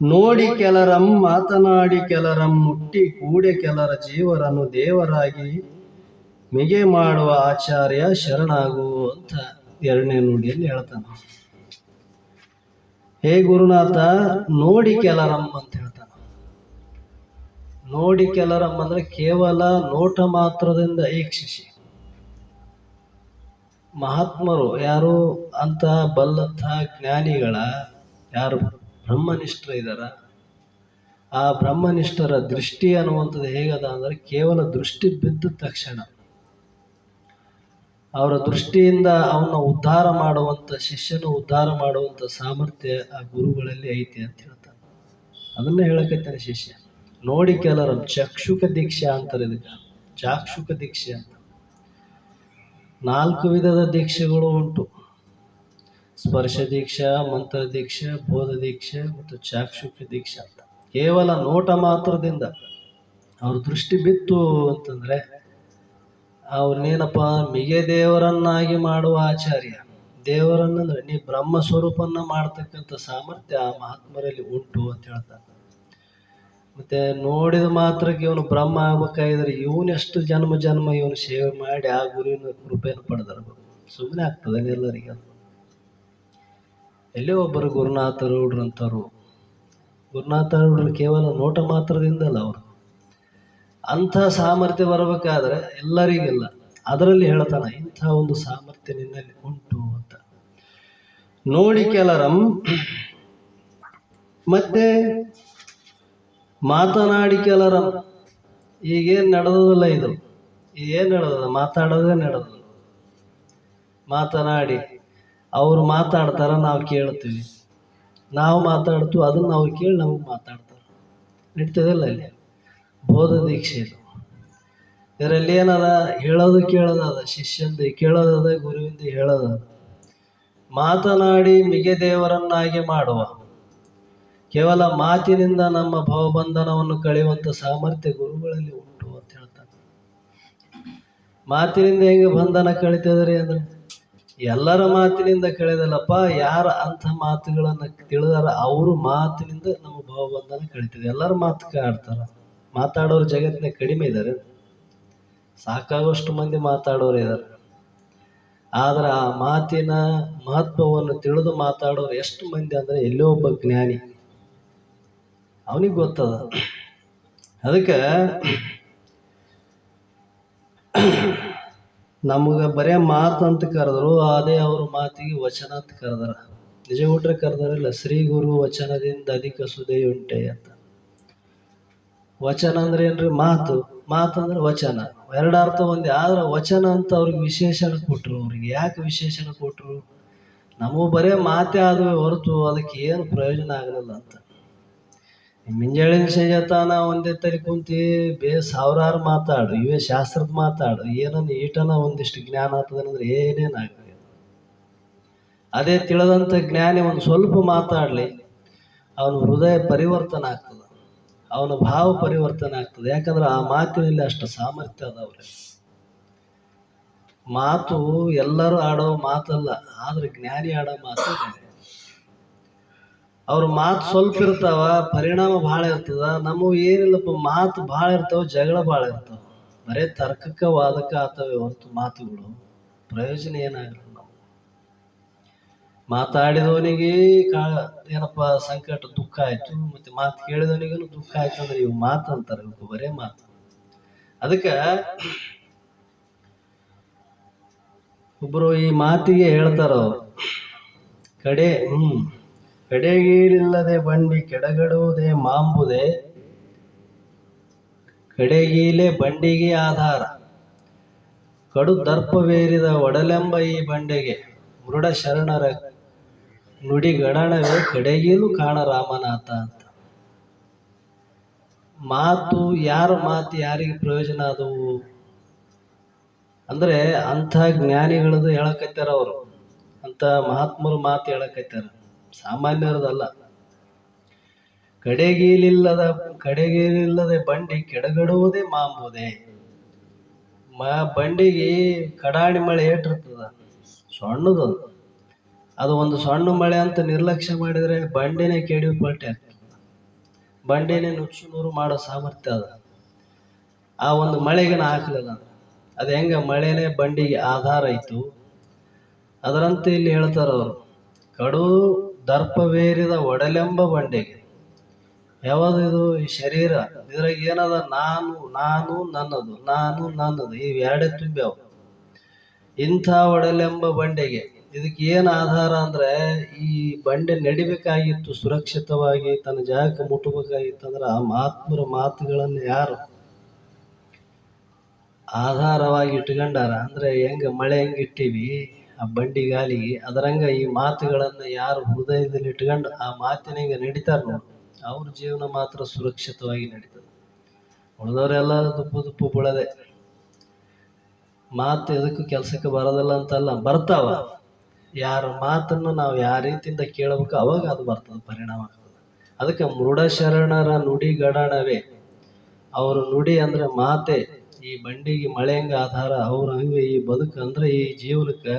ನೋಡಿ ಕೆಲರಂ ಮಾತನಾಡಿ ಕೆಲರಂ ಮುಟ್ಟಿ ಕೂಡೆ ಕೆಲರ ಜೀವರನ್ನು ದೇವರಾಗಿ ಮಿಗೆ ಮಾಡುವ ಆಚಾರ್ಯ ಶರಣಾಗು ಅಂತ 2ನೇ ನುಡಿಯಲ್ಲಿ ಹೇಳ್ತಾನೆ. ಹೇ ಗುರುನಾಥ, ನೋಡಿ ಕೆಲರಂ ಅಂತ ಹೇಳ್ತಾನೆ. ನೋಡಿ ಕೆಲರಂ ಅಂದ್ರೆ ಕೇವಲ ನೋಟ ಮಾತ್ರದಿಂದ ಈಕ್ಷಿಸಿ. ಮಹಾತ್ಮರು ಯಾರು ಅಂತ ಬಲ್ಲಂಥ ಜ್ಞಾನಿಗಳ ಯಾರು ಬ್ರಹ್ಮನಿಷ್ಠರು ಇದ್ದಾರ, ಆ ಬ್ರಹ್ಮನಿಷ್ಠರ ದೃಷ್ಟಿ ಅನ್ನುವಂಥದ್ದು ಹೇಗದ ಅಂದ್ರೆ ಕೇವಲ ದೃಷ್ಟಿ ಬಿದ್ದ ತಕ್ಷಣ ಅವರ ದೃಷ್ಟಿಯಿಂದ ಅವನ ಉದ್ಧಾರ ಮಾಡುವಂಥ, ಶಿಷ್ಯನ ಉದ್ಧಾರ ಮಾಡುವಂಥ ಸಾಮರ್ಥ್ಯ ಆ ಗುರುಗಳಲ್ಲಿ ಐತಿ ಅಂತ ಹೇಳ್ತಾನೆ. ಅದನ್ನ ಹೇಳಕತ್ತಾನೆ ಶಿಷ್ಯ. ನೋಡಿ ಕೆಲರ ಚಕ್ಷುಕ ದೀಕ್ಷೆ ಅಂತಾರೆ ಇದಕ್ಕೆ, ಚಾಕ್ಷುಕ ದೀಕ್ಷೆ ಅಂತ. 4 ವಿಧದ ದೀಕ್ಷೆಗಳು ಉಂಟು: ಸ್ಪರ್ಶ ದೀಕ್ಷಾ, ಮಂತ್ರ ದೀಕ್ಷೆ, ಬೋಧ ದೀಕ್ಷೆ ಮತ್ತು ಚಾಕ್ಷುಕ ದೀಕ್ಷೆ ಅಂತ. ಕೇವಲ ನೋಟ ಮಾತ್ರದಿಂದ ಅವ್ರ ದೃಷ್ಟಿ ಬಿತ್ತು ಅಂತಂದ್ರೆ ಅವ್ರನ್ನೇನಪ್ಪ ಮಿಗೆ ದೇವರನ್ನಾಗಿ ಮಾಡುವ ಆಚಾರ್ಯ. ದೇವರನ್ನಂದ್ರೆ ನೀ ಬ್ರಹ್ಮ ಸ್ವರೂಪನ್ನ ಮಾಡ್ತಕ್ಕಂಥ ಸಾಮರ್ಥ್ಯ ಆ ಮಹಾತ್ಮರಲ್ಲಿ ಉಂಟು ಅಂತ ಹೇಳ್ತಾನೆ. ಮತ್ತೆ ನೋಡಿದ ಮಾತ್ರಕ್ಕೆ ಇವನು ಬ್ರಹ್ಮ ಆಗ್ಬೇಕಾಗಿದ್ರೆ ಇವನೆಷ್ಟು ಜನ್ಮ ಇವನು ಸೇವೆ ಮಾಡಿ ಆ ಗುರುವಿನ ಕೃಪೆಯನ್ನು ಪಡೆದಿರಬೇಕು. ಸುಮ್ಮನೆ ಆಗ್ತದೆ ಎಲ್ಲರಿಗೆ. ಎಲ್ಲೇ ಒಬ್ಬರು ಗುರುನಾಥರೂಢರಂತರು ಕೇವಲ ನೋಟ ಮಾತ್ರದಿಂದಲ್ಲ, ಅವರು ಅಂಥ ಸಾಮರ್ಥ್ಯ ಬರಬೇಕಾದ್ರೆ ಎಲ್ಲರಿಗಿಲ್ಲ. ಅದರಲ್ಲಿ ಹೇಳ್ತಾನ ಇಂಥ ಒಂದು ಸಾಮರ್ಥ್ಯ ನಿನ್ನಲ್ಲಿ ಉಂಟು ಅಂತ. ನೋಡಿ ಕೆಲರಂ ಮತ್ತೆ ಮಾತನಾಡಿ ಕೆಲರಂ. ಈಗೇನು ನಡೆದದಲ್ಲ ಇದು, ಏನು ನಡೆದದ? ಮಾತಾಡೋದೇ ನಡೆದ. ಮಾತನಾಡಿ ಅವರು ಮಾತಾಡ್ತಾರ, ನಾವು ಕೇಳ್ತೀವಿ. ನಾವು ಮಾತಾಡ್ತೀವಿ, ಅದನ್ನು ಅವ್ರು ಕೇಳಿ ನಮಗೆ ಮಾತಾಡ್ತಾರೆ. ನಡೀತದಿಲ್ಲ ಇಲ್ಲಿ ಬೋಧ ದೀಕ್ಷೆ ಇದು. ಇದರಲ್ಲಿ ಏನದ? ಹೇಳೋದು ಕೇಳೋದದ, ಶಿಷ್ಯಂದು ಕೇಳೋದದ, ಗುರುವಿಂದ ಹೇಳೋದದ. ಮಾತನಾಡಿ ಮಿಗೆ ದೇವರನ್ನಾಗಿ ಮಾಡುವ, ಕೇವಲ ಮಾತಿನಿಂದ ನಮ್ಮ ಭವಬಂಧನವನ್ನು ಕಳೆಯುವಂಥ ಸಾಮರ್ಥ್ಯ ಗುರುಗಳಲ್ಲಿ ಉಂಟು ಅಂತ ಹೇಳ್ತಾನೆ. ಮಾತಿನಿಂದ ಹೇಗೆ ಬಂಧನ ಕಳಿತದ್ರಿ ಅಂದ್ರೆ ಎಲ್ಲರ ಮಾತಿನಿಂದ ಕಳೆದಲ್ಲಪ್ಪ. ಯಾರ ಅಂಥ ಮಾತುಗಳನ್ನು ತಿಳಿದಾರ ಅವರು ಮಾತಿನಿಂದ ನಮ್ಮ ಭವಬಂಧನ ಕಳಿತದೆ. ಎಲ್ಲರ ಮಾತು ಆಡ್ತಾರ. ಮಾತಾಡೋರು ಜಗತ್ತಿನ ಕಡಿಮೆ ಇದ್ದಾರೆ, ಸಾಕಾಗುವಷ್ಟು ಮಂದಿ ಮಾತಾಡೋರು ಇದ್ದಾರೆ. ಆದ್ರೆ ಆ ಮಾತಿನ ಮಹತ್ವವನ್ನು ತಿಳಿದು ಮಾತಾಡೋರು ಎಷ್ಟು ಮಂದಿ ಅಂದ್ರೆ ಎಲ್ಲೋ ಒಬ್ಬ ಜ್ಞಾನಿ, ಅವನಿಗೆ ಗೊತ್ತದ. ಅದಕ್ಕೆ ನಮಗೆ ಬರೇ ಮಾತು ಅಂತ ಕರೆದ್ರು, ಅದೇ ಅವ್ರ ಮಾತಿಗೆ ವಚನ ಅಂತ ಕರೆದಾರ. ನಿಜ ಹುಟ್ರೆ ಕರೆದಾರಲ್ಲ, ಶ್ರೀ ಗುರು ವಚನದಿಂದ ಅಧಿಕ ಸುದೆಯುಂಟೆ ಅಂತ. ವಚನ ಅಂದ್ರೆ ಏನ್ರಿ? ಮಾತು ಅಂದ್ರೆ ವಚನ, ಎರಡರ್ಥ ಒಂದೇ. ಆದ್ರೆ ವಚನ ಅಂತ ಅವ್ರಿಗೆ ವಿಶೇಷಣ ಕೊಟ್ರು. ಅವ್ರಿಗೆ ಯಾಕೆ ವಿಶೇಷಣ ಕೊಟ್ರು? ನಮಗೂ ಬರೇ ಮಾತೇ ಆದ್ವಿ ಹೊರತು ಅದಕ್ಕೆ ಏನು ಪ್ರಯೋಜನ ಆಗಲಿಲ್ಲ ಅಂತ. ಮುಂಜಾಳಿನ ಸಂಜೆತನ ಒಂದೇ ತಲೆ ಕುಂತಿ ಸಾವಿರಾರು ಮಾತಾಡು, ಇವೇ ಶಾಸ್ತ್ರದ ಮಾತಾಡು, ಏನನ್ನ ಈಟನ ಒಂದಿಷ್ಟು ಜ್ಞಾನ ಆಗ್ತದಂದ್ರೆ ಏನೇನಾಗ್ತದೆ. ಅದೇ ತಿಳಿದಂಥ ಜ್ಞಾನಿ ಒಂದು ಸ್ವಲ್ಪ ಮಾತಾಡಲಿ, ಅವನ ಹೃದಯ ಪರಿವರ್ತನೆ ಆಗ್ತದೆ, ಅವನ ಭಾವ ಪರಿವರ್ತನೆ ಆಗ್ತದೆ. ಯಾಕಂದ್ರೆ ಆ ಮಾತಿನಲ್ಲಿ ಅಷ್ಟು ಸಾಮರ್ಥ್ಯ ಅದಾವ್ರೆ. ಮಾತು ಎಲ್ಲರೂ ಆಡೋ ಮಾತಲ್ಲ, ಆದ್ರೆ ಜ್ಞಾನಿ ಆಡೋ ಮಾತು ಬೇರೆ. ಅವ್ರ ಮಾತು ಸ್ವಲ್ಪ ಇರ್ತಾವ, ಪರಿಣಾಮ ಭಾಳ ಇರ್ತದ. ನಮ್ಮ ಏನಿಲ್ಲಪ್ಪ, ಮಾತು ಭಾಳ ಇರ್ತಾವ, ಜಗಳ ಭಾಳ ಇರ್ತಾವ. ಬರೇ ತರ್ಕಕ್ಕ ವಾದಕ್ಕ ಆತವೆ ಹೊರತು ಮಾತುಗಳು ಪ್ರಯೋಜನ ಏನಾಗಲ್ಲ. ನಾವು ಮಾತಾಡಿದವನಿಗೆ ಏನಪ್ಪ ಸಂಕಟ ದುಃಖ ಆಯ್ತು, ಮತ್ತೆ ಮಾತು ಕೇಳಿದವನಿಗೂ ದುಃಖ ಆಯ್ತು ಅಂದ್ರೆ ಇವು ಮಾತು ಅಂತಾರೆ, ಇವು ಬರೇ ಮಾತು. ಅದಕ್ಕೆ ಒಬ್ರು ಈ ಮಾತಿಗೆ ಹೇಳ್ತಾರ ಅವರು, ಕಡೆಗೀಲಿಲ್ಲದೆ ಬಂಡಿ ಕೆಡಗಡುವುದೇ ಮಾಂಬುದೆ, ಕಡೆಗೀಲೆ ಬಂಡಿಗೆ ಆಧಾರ, ಕಡು ದರ್ಪವೇರಿದ ಒಡಲೆಂಬ ಈ ಬಂಡೆಗೆ, ಮೃಡ ಶರಣರ ನುಡಿಗಡಣವೇ ಕಡೆಗೀಲು ಕಾಣ ರಾಮನಾಥ ಅಂತ. ಮಾತು ಯಾರಿಗೆ ಪ್ರಯೋಜನ ಆದವು ಅಂದ್ರೆ ಅಂಥ ಜ್ಞಾನಿಗಳದ್ದು ಹೇಳಕತ್ತಾರ ಅವರು, ಅಂತ ಮಹಾತ್ಮರು ಮಾತು ಹೇಳಕತ್ತಾರ, ಸಾಮಾನ್ಯರದಲ್ಲ. ಕಡೆಗೀಲಿಲ್ಲದೆ ಬಂಡಿ ಕೆಡಗಡುವುದೇ ಮಾಂಬುದೆ. ಬಂಡಿಗೆ ಕಡಾಣಿ ಮಳೆ ಏಟಿರ್ತದ, ಸಣ್ಣದು ಅದು ಒಂದು ಸಣ್ಣ ಮಳೆ ಅಂತ ನಿರ್ಲಕ್ಷ್ಯ ಮಾಡಿದ್ರೆ ಬಂಡಿನೇ ಕೆಡಿ ಪಲ್ಟೆ ಆಗ್ತದೆ. ಬಂಡಿನೇ ನುಚ್ಚು ನೂರು ಮಾಡೋ ಸಾಮರ್ಥ್ಯ ಅದ. ಆ ಒಂದು ಮಳೆಗೆ ಹಾಕಲಿಲ್ಲ ಅದು ಹೆಂಗ ಮಳೆನೇ ಬಂಡಿಗೆ ಆಧಾರ ಆಯ್ತು, ಅದರಂತೆ ಇಲ್ಲಿ ಹೇಳ್ತಾರ ಅವರು, ಕಡು ದರ್ಪವೇರಿದ ಒಡಲೆಂಬ ಬಂಡೆಗೆ. ಯಾವುದು ಇದು? ಈ ಶರೀರ, ಇದ್ರಾಗ ಏನದ? ನಾನು ನನ್ನದು ಇವು ಎರಡೇ ತುಂಬ್ಯಾವ. ಇಂಥ ಒಡಲೆಂಬ ಬಂಡೆಗೆ ಇದಕ್ಕೆ ಏನು ಆಧಾರ ಅಂದ್ರೆ, ಈ ಬಂಡೆ ನಡಿಬೇಕಾಗಿತ್ತು ಸುರಕ್ಷಿತವಾಗಿ, ತನ್ನ ಜಾಗಕ್ಕೆ ಮುಟ್ಟಬೇಕಾಗಿತ್ತು ಅಂದ್ರೆ ಆ ಮಹಾತ್ಮರ ಮಾತುಗಳನ್ನು ಯಾರು ಆಧಾರವಾಗಿ ಇಟ್ಕೊಂಡಾರ ಅಂದ್ರೆ, ಹೆಂಗ ಮಳೆ ಹೆಂಗೆ ಇಟ್ಟಿವಿ ಆ ಬಂಡಿ ಗಾಲಿಗೆ, ಅದರಂಗ ಈ ಮಾತುಗಳನ್ನ ಯಾರು ಹೃದಯದಲ್ಲಿ ಇಟ್ಕೊಂಡು ಆ ಮಾತಿನಂಗೆ ನಡೀತಾರ ನೋಡಿ, ಅವ್ರ ಜೀವನ ಮಾತ್ರ ಸುರಕ್ಷಿತವಾಗಿ ನಡೀತದೆ. ಉಳಿದವರೆಲ್ಲ ದುಪ್ಪು ಬೀಳದೆ. ಮಾತು ಎದಕ್ಕೂ ಕೆಲಸಕ್ಕೆ ಬರೋದಿಲ್ಲ ಅಂತಲ್ಲ, ಬರ್ತಾವ. ಯಾರ ಮಾತನ್ನು ನಾವು ಯಾವ ರೀತಿಯಿಂದ ಕೇಳಬೇಕು ಅವಾಗ ಅದು ಬರ್ತದೆ, ಪರಿಣಾಮ ಆಗ್ತದೆ. ಅದಕ್ಕೆ ಮೃಡ ಶರಣರ ನುಡಿಗಡಣವೇ, ಅವ್ರ ನುಡಿ ಅಂದ್ರೆ ಮಾತೆ ಈ ಬಂಡಿಗೆ ಮಳೆ ಹಂಗ ಆಧಾರ, ಅವ್ರ ಹಂಗೆ ಈ ಬದುಕು ಅಂದ್ರೆ ಈ ಜೀವನಕ್ಕೆ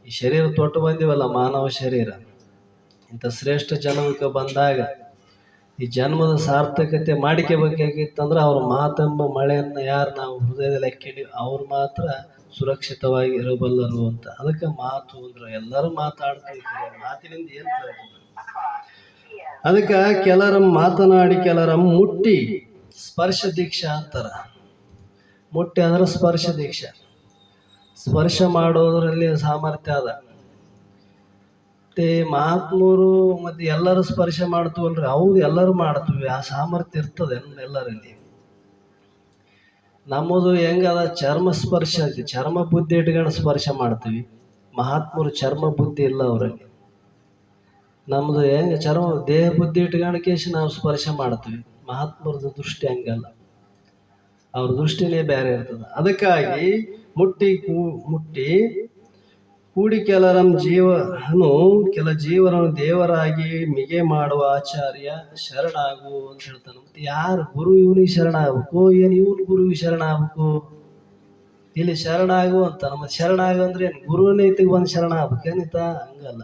ಈ ಶರೀರ ತೊಟ್ಟು ಬಂದಿವಲ್ಲ, ಮಾನವ ಶರೀರ, ಇಂಥ ಶ್ರೇಷ್ಠ ಜನ್ಮಕ್ಕೆ ಬಂದಾಗ ಈ ಜನ್ಮದ ಸಾರ್ಥಕತೆ ಮಾಡಿಕೋಬೇಕಾಗಿತ್ತಂದ್ರೆ ಅವ್ರ ಮಾತೆಂಬ ಮಳೆಯನ್ನು ಯಾರು ನಾವು ಹೃದಯದಲ್ಲಿ ಹಾಕಿಡಿ ಅವ್ರು ಮಾತ್ರ ಸುರಕ್ಷಿತವಾಗಿ ಇರಬಲ್ಲರು ಅಂತ. ಅದಕ್ಕೆ ಮಾತು ಅಂದ್ರೆ ಎಲ್ಲರೂ ಮಾತಾಡ್ತಾರೆ, ಮಾತಿನಿಂದ ಏನು ಪ್ರಯೋಜನ? ಅದಕ್ಕೆ ಕೆಲರ ಮಾತನಾಡಿ ಕೆಲರ ಮುಟ್ಟಿ ಸ್ಪರ್ಶ ದೀಕ್ಷಾ ಅಂತಾರ. ಮುಟ್ಟಿ ಅಂದ್ರೆ ಸ್ಪರ್ಶ ದೀಕ್ಷಾ, ಸ್ಪರ್ಶ ಮಾಡೋದ್ರಲ್ಲಿ ಸಾಮರ್ಥ್ಯ ಅದ. ಮತ್ತೆ ಮಹಾತ್ಮರು ಮತ್ತೆ ಎಲ್ಲರೂ ಸ್ಪರ್ಶ ಮಾಡ್ತೀವಲ್ರಿ, ಹೌದು ಎಲ್ಲರೂ ಮಾಡ್ತೀವಿ, ಆ ಸಾಮರ್ಥ್ಯ ಇರ್ತದೆ ಎಲ್ಲರಲ್ಲಿ. ನಮ್ಮದು ಹೆಂಗದ? ಚರ್ಮ ಸ್ಪರ್ಶ ಐತಿ, ಚರ್ಮ ಬುದ್ಧಿ ಇಟ್ಕೊಂಡು ಸ್ಪರ್ಶ ಮಾಡ್ತೀವಿ. ಮಹಾತ್ಮರು ಚರ್ಮ ಬುದ್ಧಿ ಇಲ್ಲ ಅವರಲ್ಲಿ. ನಮ್ದು ಹೆಂಗ ಚರ್ಮ ದೇಹ ಬುದ್ಧಿ ಇಟ್ಕೊಂಡು ಕೇಸಿ ನಾವು ಸ್ಪರ್ಶ ಮಾಡ್ತೀವಿ. ಮಹಾತ್ಮರದ್ದು ದೃಷ್ಟಿ ಹಂಗಲ್ಲ, ಅವ್ರ ದೃಷ್ಟಿನೇ ಬೇರೆ ಇರ್ತದೆ. ಅದಕ್ಕಾಗಿ ಮುಟ್ಟಿ ಕೂಡಿ ಕೆಲ ಜೀವರನ್ನು ದೇವರಾಗಿ ಮಿಗೆ ಮಾಡುವ ಆಚಾರ್ಯ ಶರಣಾಗು ಅಂತ ಹೇಳ್ತಾನೆ. ಮತ್ತೆ ಯಾರು ಗುರು? ಇವನಿಗೆ ಶರಣ ಆಗ್ಬೇಕು, ಏನು ಇವನು ಗುರುವಿಗೆ ಶರಣ ಆಗ್ಬೇಕು? ಇಲ್ಲಿ ಶರಣಾಗು ಅಂತ ನಮ್ಮ ಶರಣಾಗು ಅಂದ್ರೆ ಏನು? ಗುರುವನೇತಿಗೆ ಬಂದು ಶರಣ ಆಗ್ಬೇಕೇನಿತ? ಹಂಗಲ್ಲ,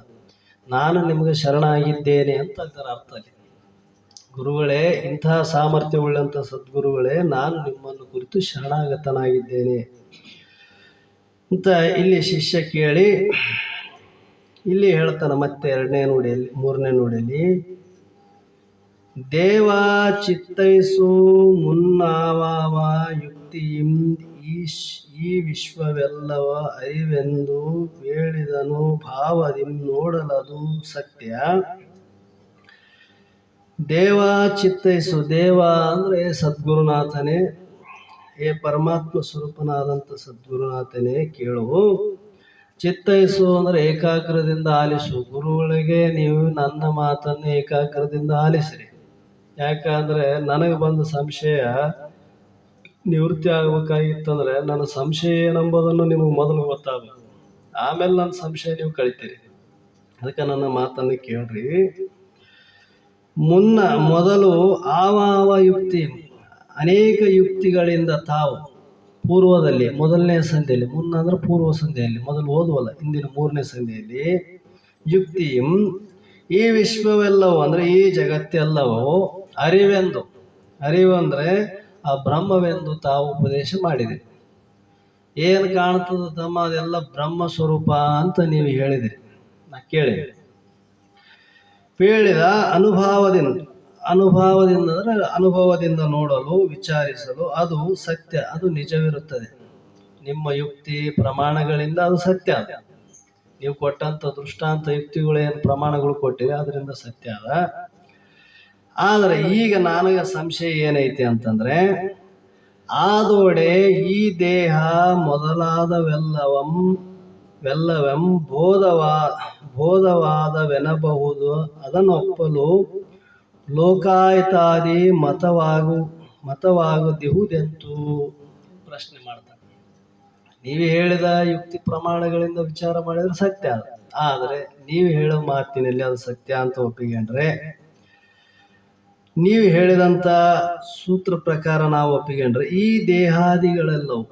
ನಾನು ನಿಮಗೆ ಶರಣಾಗಿದ್ದೇನೆ ಅಂತ ಅದರ ಅರ್ಥ. ಅಲ್ಲಿ ಗುರುಗಳೇ, ಇಂತಹ ಸಾಮರ್ಥ್ಯವುಳ್ಳಂಥ ಸದ್ಗುರುಗಳೇ, ನಾನು ನಿಮ್ಮನ್ನು ಕುರಿತು ಶರಣಾಗತನಾಗಿದ್ದೇನೆ ಅಂತ ಇಲ್ಲಿ ಶಿಷ್ಯ ಕೇಳಿ ಇಲ್ಲಿ ಹೇಳ್ತಾನೆ. ಮತ್ತೆ 2ನೇ ನುಡಿಯಲ್ಲಿ 3ನೇ ನುಡಿಯಲ್ಲಿ, ದೇವ ಚಿತ್ತೈಸು ಮುನ್ನಾವ ಯುಕ್ತಿಯಿಂ ಈ ವಿಶ್ವವೆಲ್ಲವ ಅರಿವೆಂದು ಹೇಳಿದನು ಭಾವದಿಂ ನೋಡಲದು ಸತ್ಯ. ದೇವ ಚಿತ್ತೈಸು, ದೇವ ಅಂದ್ರೆ ಸದ್ಗುರುನಾಥನೇ, ಹೇ ಪರಮಾತ್ಮ ಸ್ವರೂಪನಾದಂಥ ಸದ್ಗುರುನಾಥನೇ ಕೇಳು. ಚಿತ್ತೈಸು ಅಂದ್ರೆ ಏಕಾಗ್ರದಿಂದ ಆಲಿಸು. ಗುರುಗಳಿಗೆ ನೀವು ನನ್ನ ಮಾತನ್ನು ಏಕಾಗ್ರದಿಂದ ಆಲಿಸ್ರಿ. ಯಾಕಂದ್ರೆ ನನಗೆ ಬಂದ ಸಂಶಯ ನಿವೃತ್ತಿ ಆಗ್ಬೇಕಾಗಿತ್ತಂದ್ರೆ ನನ್ನ ಸಂಶಯ ಏನಂಬುದನ್ನು ನಿಮಗೆ ಮೊದಲು ಗೊತ್ತಾಗಬೇಕು, ಆಮೇಲೆ ನನ್ನ ಸಂಶಯ ನೀವು ಕಳಿತೀರಿ. ಅದಕ್ಕೆ ನನ್ನ ಮಾತನ್ನು ಕೇಳ್ರಿ. ಮೊದಲು ಆವ ಯುಕ್ತಿ, ಅನೇಕ ಯುಕ್ತಿಗಳಿಂದ ತಾವು ಪೂರ್ವದಲ್ಲಿ 1ನೇ ಸಂಧಿಯಲ್ಲಿ, ಮುನ್ನ ಅಂದ್ರೆ ಪೂರ್ವ ಸಂಧಿಯಲ್ಲಿ, ಮೊದಲು ಓದುವಲ್ಲ ಇಂದಿನ 3ನೇ ಸಂಧಿಯಲ್ಲಿ, ಯುಕ್ತಿಯಂ ಈ ವಿಶ್ವವೆಲ್ಲವೂ ಅಂದ್ರೆ ಈ ಜಗತ್ತೆಲ್ಲವೂ ಅರಿವೆಂದು, ಅರಿವು ಅಂದ್ರೆ ಆ ಬ್ರಹ್ಮವೆಂದು ತಾವು ಉಪದೇಶ ಮಾಡಿದಿರಿ. ಏನು ಕಾಣ್ತದ ತಮ್ಮ ಅದೆಲ್ಲ ಬ್ರಹ್ಮ ಸ್ವರೂಪ ಅಂತ ನೀವು ಹೇಳಿದಿರಿ. ನಾ ಕೇಳಿದ ಅನುಭವದಿಂದ ಅಂದ್ರೆ ಅನುಭವದಿಂದ ನೋಡಲು ವಿಚಾರಿಸಲು ಅದು ಸತ್ಯ, ಅದು ನಿಜವಿರುತ್ತದೆ. ನಿಮ್ಮ ಯುಕ್ತಿ ಪ್ರಮಾಣಗಳಿಂದ ಅದು ಸತ್ಯ. ನೀವು ಕೊಟ್ಟಂತ ದೃಷ್ಟಾಂತ ಯುಕ್ತಿಗಳು ಏನು ಪ್ರಮಾಣಗಳು ಕೊಟ್ಟಿವೆ ಅದರಿಂದ ಸತ್ಯ ಅದ. ಆದ್ರೆ ಈಗ ನನಗೆ ಸಂಶಯ ಏನೈತಿ ಅಂತಂದ್ರೆ, ಆದೋಡೆ ಈ ದೇಹ ಮೊದಲಾದವೆಲ್ಲವೆಂ ಬೋಧವಾದವೆನಬಹುದು. ಅದನ್ನೊಪ್ಪಲು ಲೋಕಾಯತಾದಿ ಮತವಾಗುದಿಹುದೆಂತು ಪ್ರಶ್ನೆ ಮಾಡ್ತಾರೆ. ನೀವು ಹೇಳಿದ ಯುಕ್ತಿ ಪ್ರಮಾಣಗಳಿಂದ ವಿಚಾರ ಮಾಡಿದ್ರೆ ಸತ್ಯ ಅದ. ಆದ್ರೆ ನೀವು ಹೇಳೋ ಮಾತಿನಲ್ಲಿ ಅದು ಸತ್ಯ ಅಂತ ಒಪ್ಪಿಕೊಂಡ್ರೆ, ನೀವು ಹೇಳಿದಂತ ಸೂತ್ರ ಪ್ರಕಾರ ನಾವು ಒಪ್ಪಿಕೊಂಡ್ರೆ ಈ ದೇಹಾದಿಗಳೆಲ್ಲವು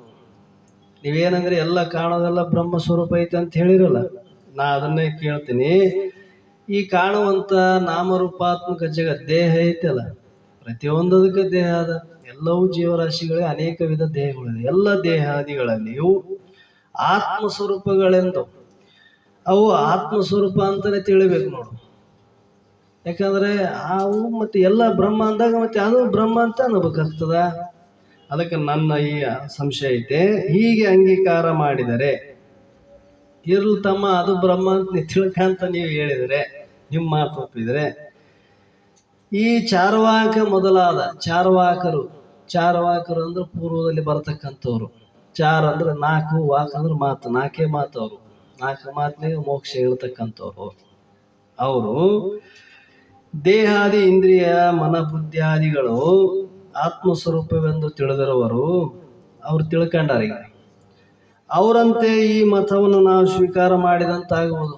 ನೀವೇನಂದ್ರೆ ಎಲ್ಲ ಕಾಣೋದೆಲ್ಲ ಬ್ರಹ್ಮ ಸ್ವರೂಪ ಐತೆ ಅಂತ ಹೇಳಿರಲ್ಲ. ನಾ ಅದನ್ನೇ ಕೇಳ್ತೀನಿ. ಈ ಕಾಣುವಂತ ನಾಮರೂಪಾತ್ಮಕ ಜಗತ್ ದೇಹ ಐತಲ್ಲ, ಪ್ರತಿಯೊಂದದಕ್ಕೆ ದೇಹ ಅದ. ಎಲ್ಲವೂ ಜೀವರಾಶಿಗಳೇ ಅನೇಕ ವಿಧ ದೇಹಗಳಿದೆ. ಎಲ್ಲ ದೇಹಾದಿಗಳಲ್ಲಿಯೂ ಆತ್ಮ ಸ್ವರೂಪಗಳೆಂದು ಅವು ಆತ್ಮಸ್ವರೂಪ ಅಂತಾನೆ ತಿಳಿಬೇಕು ನೋಡು. ಯಾಕಂದ್ರೆ ಅವು ಮತ್ತೆ ಎಲ್ಲ ಬ್ರಹ್ಮ ಅಂದಾಗ ಮತ್ತೆ ಅದು ಬ್ರಹ್ಮ ಅಂತ ಅನ್ಬೇಕಾಗ್ತದ. ಅದಕ್ಕೆ ನನ್ನ ಈ ಸಂಶಯ ಐತೆ. ಹೀಗೆ ಅಂಗೀಕಾರ ಮಾಡಿದರೆ ಇರ್ಲು ತಮ್ಮ ಅದು ಬ್ರಹ್ಮ ಅಂತ ತಿಳ್ಕಂತ ನೀವು ಹೇಳಿದರೆ, ನಿಮ್ಮ ಮಾತು ಒಪ್ಪಿದರೆ, ಈ ಮೊದಲಾದ ಚಾರ್ವಾಕರು ಅಂದ್ರೆ ಪೂರ್ವದಲ್ಲಿ ಬರ್ತಕ್ಕಂಥವ್ರು. ಚಾರ್ ಅಂದ್ರೆ ನಾಲ್ಕು, ವಾಕ್ ಅಂದ್ರೆ ಮಾತು, ನಾಲ್ಕೇ ಮಾತು. ಅವರು ನಾಲ್ಕು ಮಾತಿನಾಗ ಮೋಕ್ಷ ಹೇಳ್ತಕ್ಕಂಥವ್ರು. ಅವರು ದೇಹಾದಿ ಇಂದ್ರಿಯ ಮನಬುದ್ಧಿಯಾದಿಗಳು ಆತ್ಮಸ್ವರೂಪವೆಂದು ತಿಳಿದಿರುವರು. ಅವ್ರು ತಿಳ್ಕೊಂಡಾರ. ಈಗ ಅವರಂತೆ ಈ ಮತವನ್ನು ನಾವು ಸ್ವೀಕಾರ ಮಾಡಿದಂತಾಗುವುದು.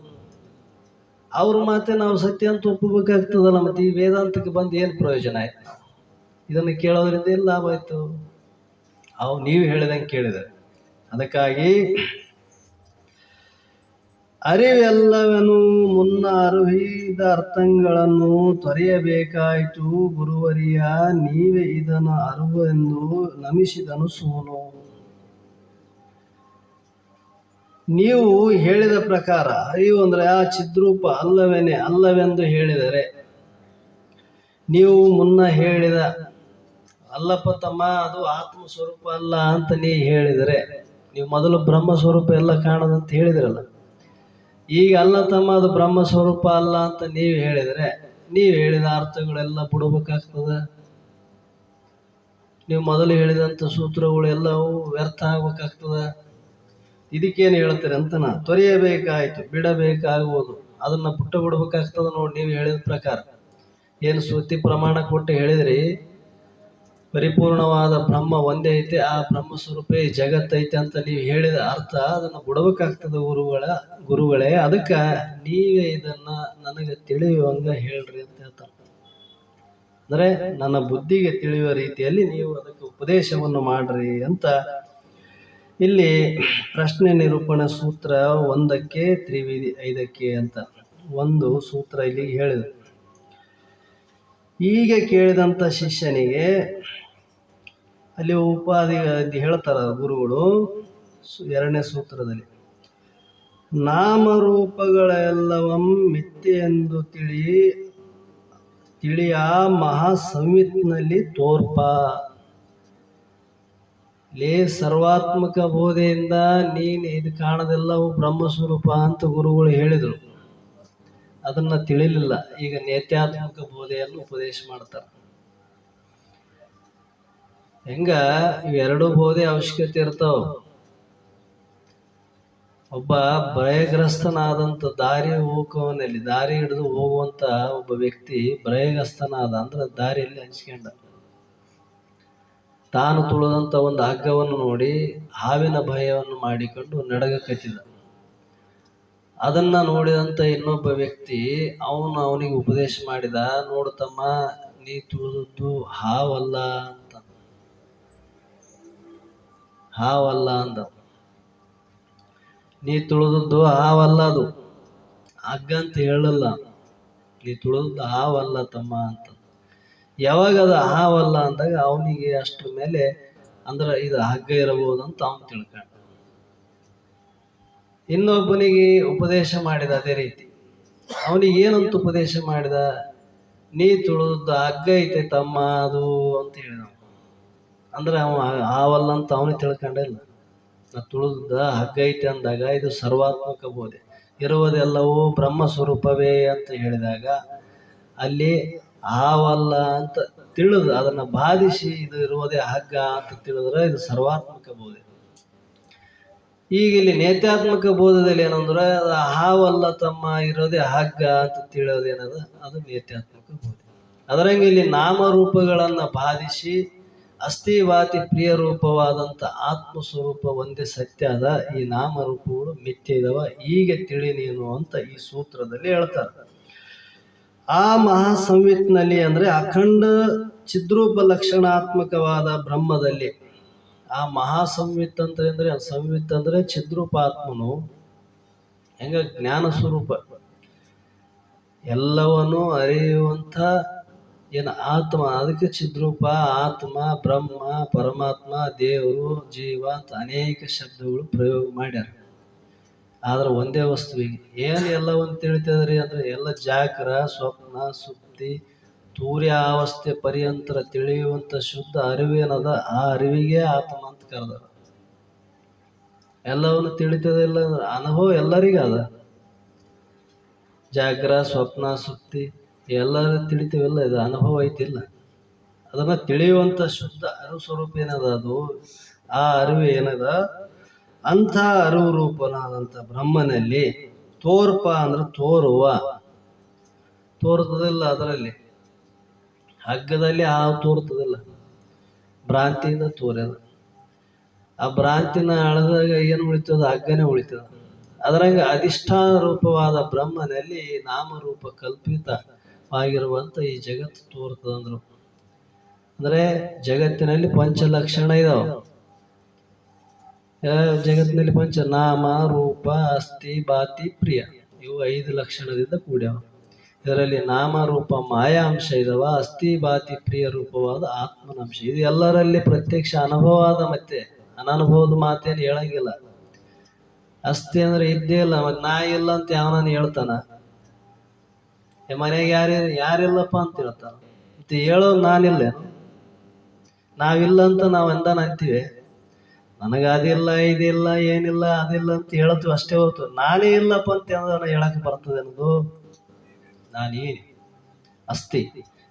ಅವ್ರ ಮಾತೆ ನಾವು ಸತ್ಯ ಅಂತ ಒಪ್ಪಬೇಕಾಗ್ತದಲ್ಲ. ಮತ್ತೆ ಈ ವೇದಾಂತಕ್ಕೆ ಬಂದು ಏನು ಪ್ರಯೋಜನ ಆಯ್ತು? ಇದನ್ನು ಕೇಳೋದ್ರಿಂದ ಏನು ಲಾಭ ಆಯ್ತು? ನೀವು ಹೇಳಿದಂಗೆ ಕೇಳಿದರೆ. ಅದಕ್ಕಾಗಿ ಅರಿವೆಲ್ಲವನು ಮುನ್ನ ಅರಿವಿದ ಅರ್ಥಗಳನ್ನು ತೊರೆಯಬೇಕಾಯಿತು. ಗುರುವರಿಯ ನೀವೇ ಇದನ್ನು ಅರಿವೆಂದು ನಮಿಸಿದನು ಸೋನು. ನೀವು ಹೇಳಿದ ಪ್ರಕಾರ ಅರಿವು ಅಂದ್ರೆ ಆ ಚಿದ್ರೂಪ ಅಲ್ಲವೆಂದು ಹೇಳಿದರೆ, ನೀವು ಮುನ್ನ ಹೇಳಿದ ಅಲ್ಲಪ್ಪ ತಮ್ಮ ಅದು ಆತ್ಮ ಸ್ವರೂಪ ಅಲ್ಲ ಅಂತ ನೀವು ಹೇಳಿದರೆ, ನೀವು ಮೊದಲು ಬ್ರಹ್ಮ ಸ್ವರೂಪ ಎಲ್ಲ ಕಾಣೋದಂತ ಹೇಳಿದ್ರಲ್ಲ. ಈಗ ಅಲ್ಲ ತಮ್ಮ ಅದು ಬ್ರಹ್ಮ ಸ್ವರೂಪ ಅಲ್ಲ ಅಂತ ನೀವು ಹೇಳಿದರೆ, ನೀವು ಹೇಳಿದ ಅರ್ಥಗಳೆಲ್ಲ ಬಿಡಬೇಕಾಗ್ತದ. ನೀವು ಮೊದಲು ಹೇಳಿದಂಥ ಸೂತ್ರಗಳು ಎಲ್ಲವೂ ವ್ಯರ್ಥ ಆಗ್ಬೇಕಾಗ್ತದ. ಇದಕ್ಕೇನು ಹೇಳ್ತೀರಿ ಅಂತ ನಾ ತೊರೆಯಬೇಕಾಯ್ತು, ಬಿಡಬೇಕಾಗುವುದು. ಅದನ್ನ ಬಿಡ್ಬೇಕಾಗ್ತದ ನೋಡಿ. ನೀವು ಹೇಳಿದ ಪ್ರಕಾರ ಏನು ಶ್ರುತಿ ಪ್ರಮಾಣ ಕೊಟ್ಟು ಹೇಳಿದ್ರಿ, ಪರಿಪೂರ್ಣವಾದ ಬ್ರಹ್ಮ ಒಂದೇ ಐತೆ, ಆ ಬ್ರಹ್ಮ ಸ್ವರೂಪ ಜಗತ್ತೈತೆ ಅಂತ ನೀವು ಹೇಳಿದ ಅರ್ಥ ಅದನ್ನು ಬಿಡಬೇಕಾಗ್ತದೆ ಗುರುಗಳೇ. ಅದಕ್ಕೆ ನೀವೇ ಇದನ್ನ ನನಗೆ ತಿಳಿಯುವಂಗ ಹೇಳ್ರಿ ಅಂತ ಹೇಳ್ತಾರೆ. ಅಂದ್ರೆ ನನ್ನ ಬುದ್ಧಿಗೆ ತಿಳಿಯುವ ರೀತಿಯಲ್ಲಿ ನೀವು ಅದಕ್ಕೆ ಉಪದೇಶವನ್ನು ಮಾಡ್ರಿ ಅಂತ ಇಲ್ಲಿ ಪ್ರಶ್ನೆ ನಿರೂಪಣೆ ಸೂತ್ರ 1ಕ್ಕೆ ತ್ರಿವಿಧಿ 5ಕ್ಕೆ ಅಂತ ಒಂದು ಸೂತ್ರ ಇಲ್ಲಿ ಹೇಳಿದೆ. ಹೀಗೆ ಕೇಳಿದಂತ ಶಿಷ್ಯನಿಗೆ ಅಲ್ಲಿ ಉಪಾಧಿ ಹೇಳ್ತಾರ ಗುರುಗಳು 2ನೇ ಸೂತ್ರದಲ್ಲಿ, ನಾಮರೂಪಗಳೆಲ್ಲವಂ ಮಿಥ್ಯೆ ಎಂದು ತಿಳಿಯ ಮಹಾಸಂವಿತ್ನಲ್ಲಿ ತೋರ್ಪ. ಸರ್ವಾತ್ಮಕ ಬೋಧೆಯಿಂದ ನೀನು ಇದು ಕಾಣದೆಲ್ಲವೂ ಬ್ರಹ್ಮಸ್ವರೂಪ ಅಂತ ಗುರುಗಳು ಹೇಳಿದರು. ಅದನ್ನ ತಿಳಿಲಿಲ್ಲ. ಈಗ ನೇತ್ಯಾತ್ಮಕ ಬೋಧೆಯನ್ನು ಉಪದೇಶ ಮಾಡ್ತಾರೆ. ಹೆಂಗ ಇವೆರಡು ಬೋಧೆ ಅವಶ್ಯಕತೆ ಇರ್ತಾವ. ಒಬ್ಬ ಭಯಗ್ರಸ್ತನಾದಂಥ ದಾರಿ ಹಿಡಿದು ಹೋಗುವಂತ ಒಬ್ಬ ವ್ಯಕ್ತಿ ಭಯಗ್ರಸ್ತನಾದ ಅಂದ್ರೆ ದಾರಿಯಲ್ಲಿ ಹಂಚ್ಕೊಂಡ. ತಾನು ತುಳಿದಂತ ಒಂದು ಹಗ್ಗವನ್ನು ನೋಡಿ ಹಾವಿನ ಭಯವನ್ನು ಮಾಡಿಕೊಂಡು ನಡಗಕತ್ತಿದ. ಅದನ್ನ ನೋಡಿದಂತ ಇನ್ನೊಬ್ಬ ವ್ಯಕ್ತಿ ಅವನಿಗೆ ಉಪದೇಶ ಮಾಡಿದ, ನೋಡ್ತಮ್ಮ ನೀ ತುಳಿದದ್ದು ಹಾವಲ್ಲ ಅಂದ. ನೀ ತುಳಿದದ್ದು ಹಾವಲ್ಲ, ಅದು ಹಗ್ಗ ಅಂತ ಹೇಳಲ್ಲ. ನೀ ತುಳಿದದ್ದು ಹಾವಲ್ಲ ತಮ್ಮ ಅಂತ. ಯಾವಾಗ ಅದು ಹಾವಲ್ಲ ಅಂದಾಗ ಅವನಿಗೆ ಅಷ್ಟ್ರ ಮೇಲೆ ಅಂದ್ರೆ ಇದು ಹಗ್ಗ ಇರಬಹುದು ಅಂತ ಅವನು ತಿಳ್ಕೊಂಡ. ಇನ್ನೊಬ್ಬನಿಗೆ ಉಪದೇಶ ಮಾಡಿದ ಅದೇ ರೀತಿ. ಅವನಿಗೆ ಏನಂತ ಉಪದೇಶ ಮಾಡಿದ? ನೀ ತುಳಿದ ಹಗ್ಗ ಐತೆ ತಮ್ಮ ಅದು ಅಂತ ಹೇಳಿದ. ಅಂದ್ರೆ ಅವ ಹಾವಲ್ಲ ಅಂತ ಅವನಿಗೆ ತಿಳ್ಕೊಂಡಿಲ್ಲ. ನಾ ತುಳಿದ ಹಗ್ಗ ಐತೆ ಅಂದಾಗ ಇದು ಸರ್ವಾತ್ಮಕ ಬೋಧೆ. ಇರುವುದೆಲ್ಲವೂ ಬ್ರಹ್ಮ ಸ್ವರೂಪವೇ ಅಂತ ಹೇಳಿದಾಗ ಅಲ್ಲಿ ಹಾವಲ್ಲ ಅಂತ ತಿಳಿದು ಅದನ್ನ ಬಾಧಿಸಿ ಇದು ಇರುವುದೇ ಹಗ್ಗ ಅಂತ ತಿಳಿದ್ರೆ ಇದು ಸರ್ವಾತ್ಮಕ ಬೋಧೆ. ಈಗ ಇಲ್ಲಿ ನೇತ್ಯಾತ್ಮಕ ಬೋಧದಲ್ಲಿ ಏನಂದ್ರೆ ಅದು ಹಾವಲ್ಲ ತಮ್ಮ ಇರೋದೇ ಹಗ್ಗ ಅಂತ ತಿಳಿಯೋದೇನದ ಅದು ನೇತ್ಯಾತ್ಮಕ ಬೋಧೆ. ಅದರಂಗೆ ಇಲ್ಲಿ ನಾಮರೂಪಗಳನ್ನ ಬಾಧಿಸಿ ಅಸ್ಥಿವಾತಿ ಪ್ರಿಯ ರೂಪವಾದಂಥ ಆತ್ಮಸ್ವರೂಪ ಒಂದೇ ಸತ್ಯ ಅದ, ಈ ನಾಮರೂಪಗಳು ಮಿಥ್ಯೆ ಇದಾವ, ಹೀಗೆ ತಿಳಿ ನೀನು ಅಂತ ಈ ಸೂತ್ರದಲ್ಲಿ ಹೇಳ್ತಾರೆ. ಆ ಮಹಾಸಂವಿತ್ನಲ್ಲಿ ಅಂದ್ರೆ ಅಖಂಡ ಚಿದ್ರೂಪ ಲಕ್ಷಣಾತ್ಮಕವಾದ ಬ್ರಹ್ಮದಲ್ಲಿ ಆ ಮಹಾಸಂವಿತ್ ಅಂದ್ರೆ ಸಂವಿತ್ ಅಂದ್ರೆ ಚಿದ್ರೂಪಾತ್ಮನು ಹೆಂಗ ಜ್ಞಾನ ಸ್ವರೂಪ ಎಲ್ಲವನ್ನು ಅರಿಯುವಂಥ ಏನು ಆತ್ಮ, ಅದಕ್ಕೆ ಚಿದ್ರೂಪ, ಆತ್ಮ, ಬ್ರಹ್ಮ, ಪರಮಾತ್ಮ, ದೇವರು, ಜೀವ ಅಂತ ಅನೇಕ ಶಬ್ದಗಳು ಪ್ರಯೋಗ ಮಾಡ್ಯಾರ. ಆದ್ರೆ ಒಂದೇ ವಸ್ತುವಿಗೆ ಏನು ಎಲ್ಲವನ್ನು ತಿಳಿತದ್ರಿ ಅಂದ್ರೆ ಎಲ್ಲ ಜಾಗ್ರ, ಸ್ವಪ್ನ, ಸುಪ್ತಿ, ತೂರ್ಯಾವಸ್ಥೆ ಪರ್ಯಂತರ ತಿಳಿಯುವಂಥ ಶುದ್ಧ ಅರಿವೇನದ ಆ ಅರಿವಿಗೆ ಆತ್ಮ ಅಂತ ಕರೆದಾರ. ಎಲ್ಲವನ್ನು ತಿಳಿತದಿಲ್ಲ ಅಂದ್ರೆ ಅನುಭವ ಎಲ್ಲರಿಗೂ ಅದ. ಜಾಗ್ರ, ಸ್ವಪ್ನ, ಸುಪ್ತಿ ಎಲ್ಲರೂ ತಿಳಿತೀವಲ್ಲ, ಇದು ಅನುಭವ ಐತಿಲ್ಲ. ಅದನ್ನ ತಿಳಿಯುವಂಥ ಶುದ್ಧ ಅರಿವು ಸ್ವರೂಪ ಏನದ ಅದು ಆ ಅರಿವು ಏನದ ಅಂಥ ಅರಿವು ರೂಪನಾದಂಥ ಬ್ರಹ್ಮನಲ್ಲಿ ತೋರ್ಪ ಅಂದ್ರೆ ತೋರುವ, ತೋರ್ತದಿಲ್ಲ. ಅದರಲ್ಲಿ ಹಗ್ಗದಲ್ಲಿ ಹಾವು ತೋರ್ತದಿಲ್ಲ, ಭ್ರಾಂತಿಯಿಂದ ತೋರ್ಯದ. ಆ ಭ್ರಾಂತಿನ ಅಳದಾಗ ಏನು ಉಳಿತದ? ಹಗ್ಗನೇ ಉಳಿತದ. ಅದರಂಗ ಅಧಿಷ್ಠಾನ ರೂಪವಾದ ಬ್ರಹ್ಮನಲ್ಲಿ ನಾಮರೂಪ ಕಲ್ಪಿತವಾಗಿರುವಂಥ ಈ ಜಗತ್ತು ತೋರ್ತದಂದ್ರು. ಅಂದ್ರೆ ಜಗತ್ತಿನಲ್ಲಿ ಪಂಚಲಕ್ಷಣ ಇದಾವ. ಜಗತ್ತಿನಲ್ಲಿ ನಾಮ, ರೂಪ, ಅಸ್ಥಿ, ಬಾತಿ, ಪ್ರಿಯ ಇವು 5 ಲಕ್ಷಣದಿಂದ ಕೂಡ್ಯಾವ. ಇದರಲ್ಲಿ ನಾಮ ರೂಪ ಮಾಯಾ ಅಂಶ ಇದಾವ, ಅಸ್ಥಿ ಬಾತಿ ಪ್ರಿಯ ರೂಪವಾದ ಆತ್ಮನಂಶ. ಇದು ಎಲ್ಲರಲ್ಲಿ ಪ್ರತ್ಯಕ್ಷ ಅನುಭವವಾದ, ಮತ್ತೆ ಅನನುಭವದ ಮಾತೇನು ಹೇಳಂಗಿಲ್ಲ. ಅಸ್ಥಿ ಅಂದ್ರೆ ಇದ್ದೇ ಇಲ್ಲ, ಮತ್ತೆ ನಾ ಇಲ್ಲ ಅಂತ ಯಾವನ ಹೇಳ್ತಾನ? ಮನೆಗೆ ಯಾರಿಲ್ಲಪ್ಪ ಅಂತ ಹೇಳ್ತಾನ, ಮತ್ತೆ ಹೇಳೋದು ನಾನಿಲ್ಲ, ನಾವಿಲ್ಲ ಅಂತ ನಾವು ಎಂದಾನ ಅಂತೀವಿ. ನನಗೆ ಅದಿಲ್ಲ, ಇದಿಲ್ಲ, ಏನಿಲ್ಲ, ಅದಿಲ್ಲ ಅಂತ ಹೇಳ್ತೀವಿ ಅಷ್ಟೇ ಹೊರತು ನಾನೇ ಇಲ್ಲಪ್ಪ ಅಂತ ಹೇಳಕ್ ಬರ್ತದೆ ಅನ್ನೋದು? ನಾನೇನು ಅಸ್ಥಿ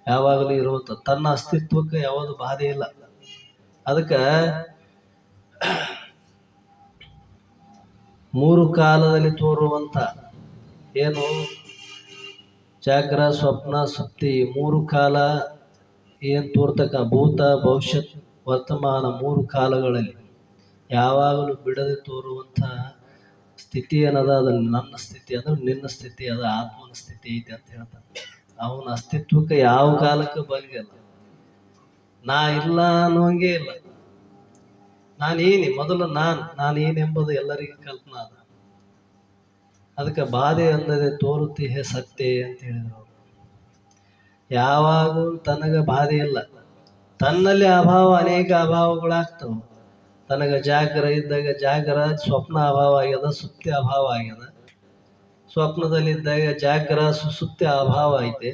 ಯಾವಾಗಲೂ ಇರುವಂತ ತನ್ನ ಅಸ್ತಿತ್ವಕ್ಕೆ ಯಾವುದು ಬಾಧೆ ಇಲ್ಲ. ಅದಕ್ಕೆ 3 ಕಾಲದಲ್ಲಿ ತೋರುವಂತ ಏನು ಜಾಗ್ರ, ಸ್ವಪ್ನ, ಸುಪ್ತಿ 3 ಕಾಲ ಏನು ತೋರ್ತಕ್ಕ ಭೂತ, ಭವಿಷ್ಯತ್, ವರ್ತಮಾನ 3 ಕಾಲಗಳಲ್ಲಿ ಯಾವಾಗಲೂ ಬಿಡದೆ ತೋರುವಂಥ ಸ್ಥಿತಿ ಏನದ ಅದನ್ನು ನನ್ನ ಸ್ಥಿತಿ ಅಂದ್ರೆ ನಿನ್ನ ಸ್ಥಿತಿ ಅದ ಆತ್ಮನ ಸ್ಥಿತಿ ಐತಿ ಅಂತ ಹೇಳ್ತಾನೆ. ಅವನ ಅಸ್ತಿತ್ವಕ್ಕೆ ಯಾವ ಕಾಲಕ್ಕೆ ಬಂದಿಲ್ಲ. ನಾ ಇಲ್ಲ ಅನ್ನೋಂಗೆ ಇಲ್ಲ. ನಾನೇನಿ ಮೊದಲು ನಾನೇನೆಂಬುದು ಎಲ್ಲರಿಗೂ ಕಲ್ಪನಾ ಅದ. ಅದಕ್ಕೆ ಬಾಧೆ ಅಂದದೆ ತೋರುತ್ತೀಹೆ ಸತ್ಯ ಅಂತ ಹೇಳಿದ್ರು ಅವರು. ಯಾವಾಗೂ ತನಗ ಬಾಧೆ ಇಲ್ಲ. ತನ್ನಲ್ಲಿ ಅಭಾವ ಅನೇಕ ಅಭಾವಗಳಾಗ್ತವೆ. ತನಗ ಜಾಗ್ರ ಇದ್ದಾಗ ಜಾಗ್ರ ಸ್ವಪ್ನ ಅಭಾವ ಆಗ್ಯದ, ಸುಪ್ತಿ ಅಭಾವ ಆಗ್ಯದ. ಸ್ವಪ್ನದಲ್ಲಿದ್ದಾಗ ಜಾಗ್ರ ಸುಸುಪ್ತಿ ಅಭಾವ ಐತೆ.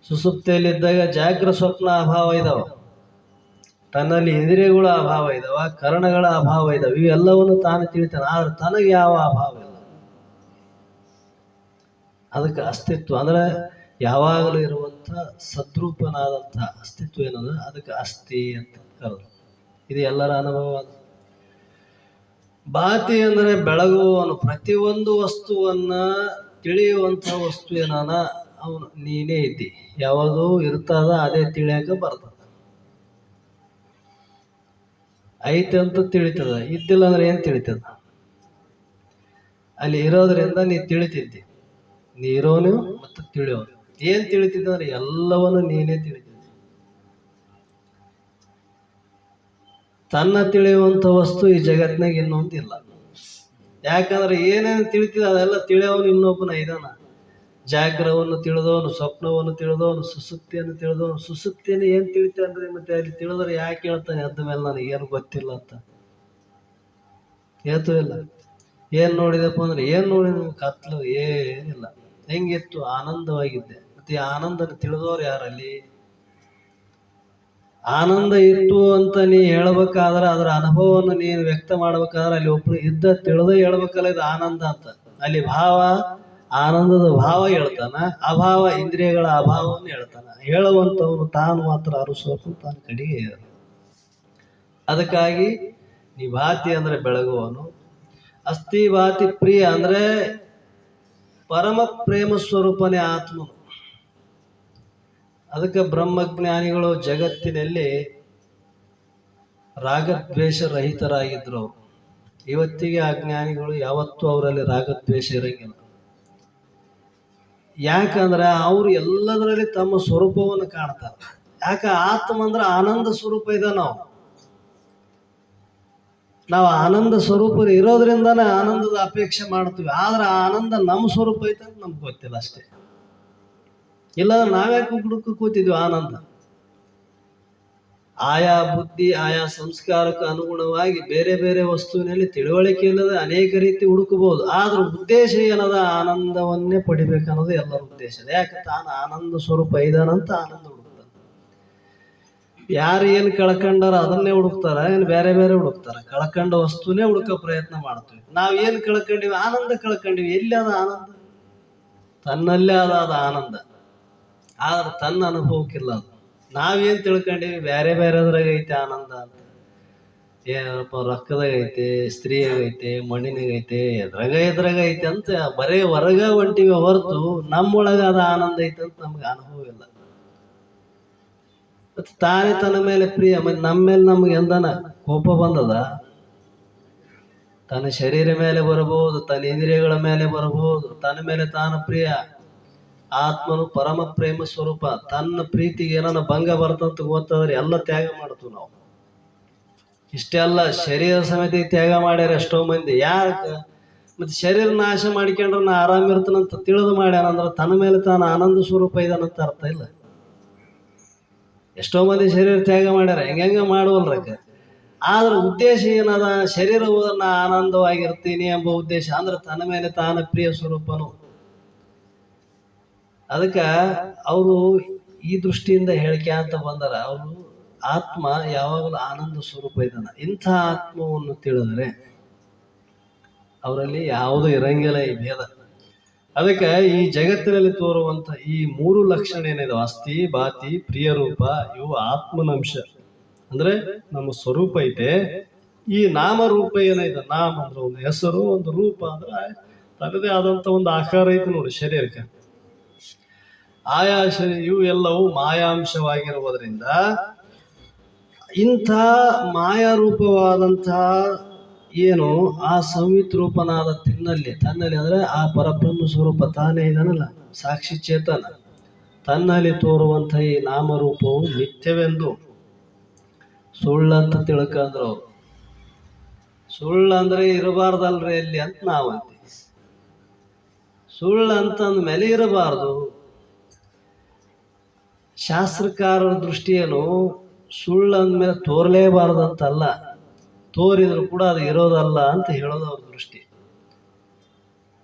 ಸುಸುಪ್ತಿಯಲ್ಲಿದ್ದಾಗ ಜಾಗ್ರ ಸ್ವಪ್ನ ಅಭಾವ ಇದಾವ. ತನ್ನಲ್ಲಿ ಇಂದ್ರಿಯಗಳ ಅಭಾವ ಇದಾವ, ಕರಣಗಳ ಅಭಾವ ಇದಾವ. ಇವೆಲ್ಲವನ್ನು ತಾನು ತಿಳಿತಾನೆ, ಆದ್ರೆ ತನಗೆ ಯಾವ ಅಭಾವ ಇಲ್ಲ. ಅದಕ್ಕೆ ಅಸ್ತಿತ್ವ ಅಂದ್ರೆ ಯಾವಾಗಲೂ ಇರುವಂಥ ಸದ್ರೂಪನಾದಂಥ ಅಸ್ತಿತ್ವ ಏನದ ಅದಕ್ಕೆ ಅಸ್ಥಿ ಅಂತ ಕರೆದು. ಇದು ಎಲ್ಲರ ಅನುಭವ. ಬಾತಿ ಅಂದರೆ ಬೆಳಗುವವನು. ಪ್ರತಿಯೊಂದು ವಸ್ತುವನ್ನ ತಿಳಿಯುವಂಥ ವಸ್ತು ಏನಾನ ಅವನು ನೀನೇ ಇದ್ದಿ. ಯಾವುದು ಇರ್ತದ ಅದೇ ತಿಳಿಯಾಕ ಬರ್ತದ. ಐತೆ ಅಂತ ತಿಳಿತದ, ಇದ್ದಿಲ್ಲ ಅಂದ್ರೆ ಏನ್ ತಿಳಿತದ? ಅಲ್ಲಿ ಇರೋದ್ರಿಂದ ನೀ ತಿಳಿತಿದ್ದಿ. ನೀ ಇರೋನು ಮತ್ತು ತಿಳಿಯೋನು. ಏನ್ ತಿಳಿತಿದ್ದ ಅಂದ್ರೆ ಎಲ್ಲವನ್ನು ನೀನೇ ತಿಳಿತಿದ್ದಿ. ತನ್ನ ತಿಳಿಯುವಂಥ ವಸ್ತು ಈ ಜಗತ್ನಾಗ ಇನ್ನೊಂದಿಲ್ಲ. ಯಾಕಂದ್ರೆ ಏನೇನು ತಿಳಿತಿದ ಅದೆಲ್ಲ ತಿಳಿಯೋನು ಇನ್ನೊಬ್ಬನ ಇದಾನ. ಜಾಗ್ರವನ್ನು ತಿಳಿದವನು, ಸ್ವಪ್ನವನ್ನು ತಿಳಿದವನು, ಸುಸುಪ್ತಿಯನ್ನು ತಿಳಿದವನು. ಸುಸುಪ್ತಿಯನ್ನು ಏನ್ ತಿಳಿತಾನ್ರಿ? ಮತ್ತೆ ಅಲ್ಲಿ ತಿಳಿದ್ರೆ ಯಾಕೆ ಹೇಳ್ತಾನೆ ಅದ್ದ ಮೇಲೆ ನನಗೆ ಏನು ಗೊತ್ತಿಲ್ಲ ಅಂತ ಹೇಳ್ತು ಇಲ್ಲ. ಏನ್ ನೋಡಿದಪ್ಪ ಅಂದ್ರೆ ಏನ್ ನೋಡಿ ಕತ್ಲು ಏನಿಲ್ಲ. ಹೆಂಗಿತ್ತು? ಆನಂದವಾಗಿದ್ದೆ. ಮತ್ತೆ ಈ ಆನಂದನ ತಿಳಿದವ್ರು ಯಾರಲ್ಲಿ? ಆನಂದ ಇತ್ತು ಅಂತ ನೀ ಹೇಳ್ಬೇಕಾದ್ರೆ ಅದರ ಅನುಭವವನ್ನು ನೀನು ವ್ಯಕ್ತ ಮಾಡ್ಬೇಕಾದ್ರೆ ಅಲ್ಲಿ ಒಬ್ರು ಇದ್ದ ತಿಳಿದ ಹೇಳ್ಬೇಕಲ್ಲ ಇದು ಆನಂದ ಅಂತ. ಅಲ್ಲಿ ಭಾವ, ಆನಂದದ ಭಾವ ಹೇಳ್ತಾನ, ಅಭಾವ ಇಂದ್ರಿಯಗಳ ಅಭಾವವನ್ನು ಹೇಳ್ತಾನ. ಹೇಳುವಂಥವನು ತಾನು ಮಾತ್ರ ಅರುಸೋತು ತಾನು ಕಡೆಗೆ. ಅದಕ್ಕಾಗಿ ನೀ ಭಾತಿ ಅಂದ್ರೆ ಬೆಳಗುವನು, ಅಸ್ಥಿ ಭಾತಿ ಪ್ರಿಯ ಅಂದ್ರೆ ಪರಮ ಪ್ರೇಮ ಸ್ವರೂಪನೇ ಆತ್ಮನು. ಅದಕ್ಕೆ ಬ್ರಹ್ಮಜ್ಞಾನಿಗಳು ಜಗತ್ತಿನಲ್ಲಿ ರಾಗದ್ವೇಷ ರಹಿತರಾಗಿದ್ರು ಅವರು. ಇವತ್ತಿಗೆ ಅಜ್ಞಾನಿಗಳು ಯಾವತ್ತೂ ಅವರಲ್ಲಿ ರಾಗದ್ವೇಷ ಇರಂಗಿಲ್ಲ. ಯಾಕಂದ್ರೆ ಅವರು ಎಲ್ಲದರಲ್ಲಿ ತಮ್ಮ ಸ್ವರೂಪವನ್ನು ಕಾಣ್ತಾರೆ. ಯಾಕ? ಆತ್ಮ ಅಂದ್ರೆ ಆನಂದ ಸ್ವರೂಪ ಇದೆ. ನಾವು ಆನಂದ ಸ್ವರೂಪ ಇರೋದ್ರಿಂದಾನೇ ಆನಂದದ ಅಪೇಕ್ಷೆ ಮಾಡ್ತೀವಿ. ಆದ್ರೆ ಆ ಆನಂದ ನಮ್ಮ ಸ್ವರೂಪ ಐತೆ ಅಂತ ನಮ್ಗೆ ಗೊತ್ತಿಲ್ಲ ಅಷ್ಟೇ. ಇಲ್ಲಾಂದ್ರೆ ನಾವ್ಯಾಕೆ ಹುಡುಕ ಕೂತಿದ್ವಿ ಆನಂದ? ಆಯಾ ಬುದ್ಧಿ, ಆಯಾ ಸಂಸ್ಕಾರಕ್ಕೆ ಅನುಗುಣವಾಗಿ ಬೇರೆ ಬೇರೆ ವಸ್ತುವಿನಲ್ಲಿ ತಿಳುವಳಿಕೆ ಇಲ್ಲದೆ ಅನೇಕ ರೀತಿ ಹುಡುಕಬಹುದು. ಆದ್ರೂ ಉದ್ದೇಶ ಏನದ? ಆನಂದವನ್ನೇ ಪಡಿಬೇಕನ್ನೋದು ಎಲ್ಲರ ಉದ್ದೇಶ. ಯಾಕೆ? ತಾನು ಆನಂದ ಸ್ವರೂಪ ಇದಾನಂತ ಆನಂದ ಹುಡುಕ್ತಾನೆ. ಯಾರು ಏನು ಕಳ್ಕೊಂಡಾರ ಅದನ್ನೇ ಹುಡುಕ್ತಾರ, ಏನು ಬೇರೆ ಬೇರೆ ಹುಡುಕ್ತಾರ? ಕಳ್ಕೊಂಡ ವಸ್ತುನೇ ಹುಡುಕೋ ಪ್ರಯತ್ನ ಮಾಡ್ತೀವಿ. ನಾವ್ ಏನ್ ಕಳ್ಕೊಂಡಿವಿ? ಆನಂದ ಕಳ್ಕೊಂಡಿವಿ. ಎಲ್ಲಿ ಅದ ಆನಂದ? ತನ್ನಲ್ಲೇ ಅದ ಆನಂದ. ಆದ್ರೆ ತನ್ನ ಅನುಭವಕ್ಕಿಲ್ಲ ಅದು. ನಾವೇನ್ ತಿಳ್ಕೊಂಡಿವಿ? ಬೇರೆ ಬೇರೆದ್ರಾಗ ಐತೆ ಆನಂದ ಅಂತ. ಏನಪ್ಪ, ರೊಕ್ಕದಾಗ ಐತೆ, ಸ್ತ್ರೀಯಾಗೈತೆ, ಮಣ್ಣಿನಾಗೈತೆ, ಎದ್ರಾಗ ಐತೆ ಅಂತ ಬರೇ ಹೊರಗ ಹೊಂಟಿವಿ ಹೊರತು ನಮ್ಮೊಳಗ ಅದ ಆನಂದ ಐತೆ ಅಂತ ನಮ್ಗೆ ಅನುಭವ ಇಲ್ಲ. ಮತ್ತೆ ತಾನೇ ತನ್ನ ಮೇಲೆ ಪ್ರಿಯ. ಮತ್ತೆ ನಮ್ಮ ಮೇಲೆ ನಮ್ಗೆ ಎಂದನ ಕೋಪ ಬಂದದ? ತನ್ನ ಶರೀರ ಮೇಲೆ ಬರಬಹುದು, ತನ್ನ ಇಂದ್ರಿಯಗಳ ಮೇಲೆ ಬರಬಹುದು, ತನ್ನ ಮೇಲೆ ತಾನು ಪ್ರಿಯ. ಆತ್ಮನು ಪರಮ ಪ್ರೇಮ ಸ್ವರೂಪ. ತನ್ನ ಪ್ರೀತಿಗೆ ಏನಾನ ಭಂಗ ಬರ್ತಂತ ಗೊತ್ತಾದ್ರೆ ಎಲ್ಲ ತ್ಯಾಗ ಮಾಡ್ತೀವಿ ನಾವು. ಇಷ್ಟೇ ಅಲ್ಲ, ಶರೀರ ಸಮೇತ ತ್ಯಾಗ ಮಾಡ್ಯಾರ ಎಷ್ಟೋ ಮಂದಿ. ಯಾಕ? ಮತ್ತೆ ಶರೀರ ನಾಶ ಮಾಡ್ಕೊಂಡ್ರೆ ನಾ ಆರಾಮಿರ್ತಾನಂತ ತಿಳಿದು ಮಾಡ್ಯಾನಂದ್ರ ತನ್ನ ಮೇಲೆ ತಾನು ಆನಂದ ಸ್ವರೂಪ ಇದಾನಂತ ಅರ್ಥ ಇಲ್ಲ. ಎಷ್ಟೋ ಮಂದಿ ಶರೀರ ತ್ಯಾಗ ಮಾಡ್ಯಾರ, ಹೆಂಗ ಮಾಡುವಲ್ರಕ್ಕ. ಆದ್ರ ಉದ್ದೇಶ ಏನದ? ಶರೀರವನ್ನ ಆನಂದವಾಗಿರ್ತೀನಿ ಎಂಬ ಉದ್ದೇಶ. ಅಂದ್ರೆ ತನ್ನ ಮೇಲೆ ತಾನ ಪ್ರಿಯ ಸ್ವರೂಪನು. ಅದಕ್ಕೆ ಅವರು ಈ ದೃಷ್ಟಿಯಿಂದ ಹೇಳಿಕೆ ಅಂತ ಬಂದಾರ. ಅವರು ಆತ್ಮ ಯಾವಾಗಲೂ ಆನಂದ ಸ್ವರೂಪ ಇದ್ದಾನ. ಇಂಥ ಆತ್ಮವನ್ನು ತಿಳಿದ್ರೆ ಅವರಲ್ಲಿ ಯಾವುದು ಇರಂಗಿಲ್ಲ ಈ ಭೇದ. ಅದಕ್ಕೆ ಈ ಜಗತ್ತಿನಲ್ಲಿ ತೋರುವಂತ ಈ ಮೂರು ಲಕ್ಷಣ ಏನಿದೆ, ಅಸ್ಥಿ, ಭಾತಿ, ಪ್ರಿಯ ರೂಪ, ಇವು ಆತ್ಮನಂಶ. ಅಂದ್ರೆ ನಮ್ಮ ಸ್ವರೂಪ ಐತೆ. ಈ ನಾಮರೂಪ ಏನೈತೆ, ನಾಮ ಅಂದ್ರೆ ಒಂದು ಹೆಸರು, ಒಂದು ರೂಪ ಅಂದ್ರೆ ತನ್ನದೇ ಆದಂತ ಒಂದು ಆಕಾರ ಐತೆ ನೋಡಿ ಶರೀರಕ್ಕೆ. ಆಯಾ ಶರೀರ ಇವು ಎಲ್ಲವೂ ಮಾಯಾಂಶವಾಗಿರುವುದರಿಂದ ಇಂಥ ಮಾಯಾರೂಪವಾದಂತಹ ಏನು ಆ ಸಂವಿತ್ ರೂಪನಾದ ತನ್ನಲ್ಲಿ ಅಂದ್ರೆ ಆ ಪರಬ್ರಹ್ಮ ಸ್ವರೂಪ ತಾನೇ ಇದನ್ನಲ್ಲ, ಸಾಕ್ಷಿ ಚೇತನ, ತನ್ನಲ್ಲಿ ತೋರುವಂತಹ ಈ ನಾಮರೂಪವು ನಿತ್ಯವೆಂದು ಸುಳ್ಳಂತ ತಿಳ್ಕಂದ್ರ ಅವ್ರು. ಸುಳ್ಳಂದ್ರೆ ಇರಬಾರ್ದಲ್ರಿ ಅಲ್ಲಿ ಅಂತ ನಾವಂತೀವಿ. ಸುಳ್ಳಂತಂದ ಮೇಲೆ ಇರಬಾರ್ದು. ಶಾಸ್ತ್ರಕಾರರ ದೃಷ್ಟಿಯೇನು ಸುಳ್ಳು ಅಂದ್ಮೇಲೆ ತೋರ್ಲೇಬಾರ್ದಂತಲ್ಲ, ತೋರಿದ್ರು ಕೂಡ ಅದು ಇರೋದಲ್ಲ ಅಂತ ಹೇಳೋದು ಅವ್ರ ದೃಷ್ಟಿ.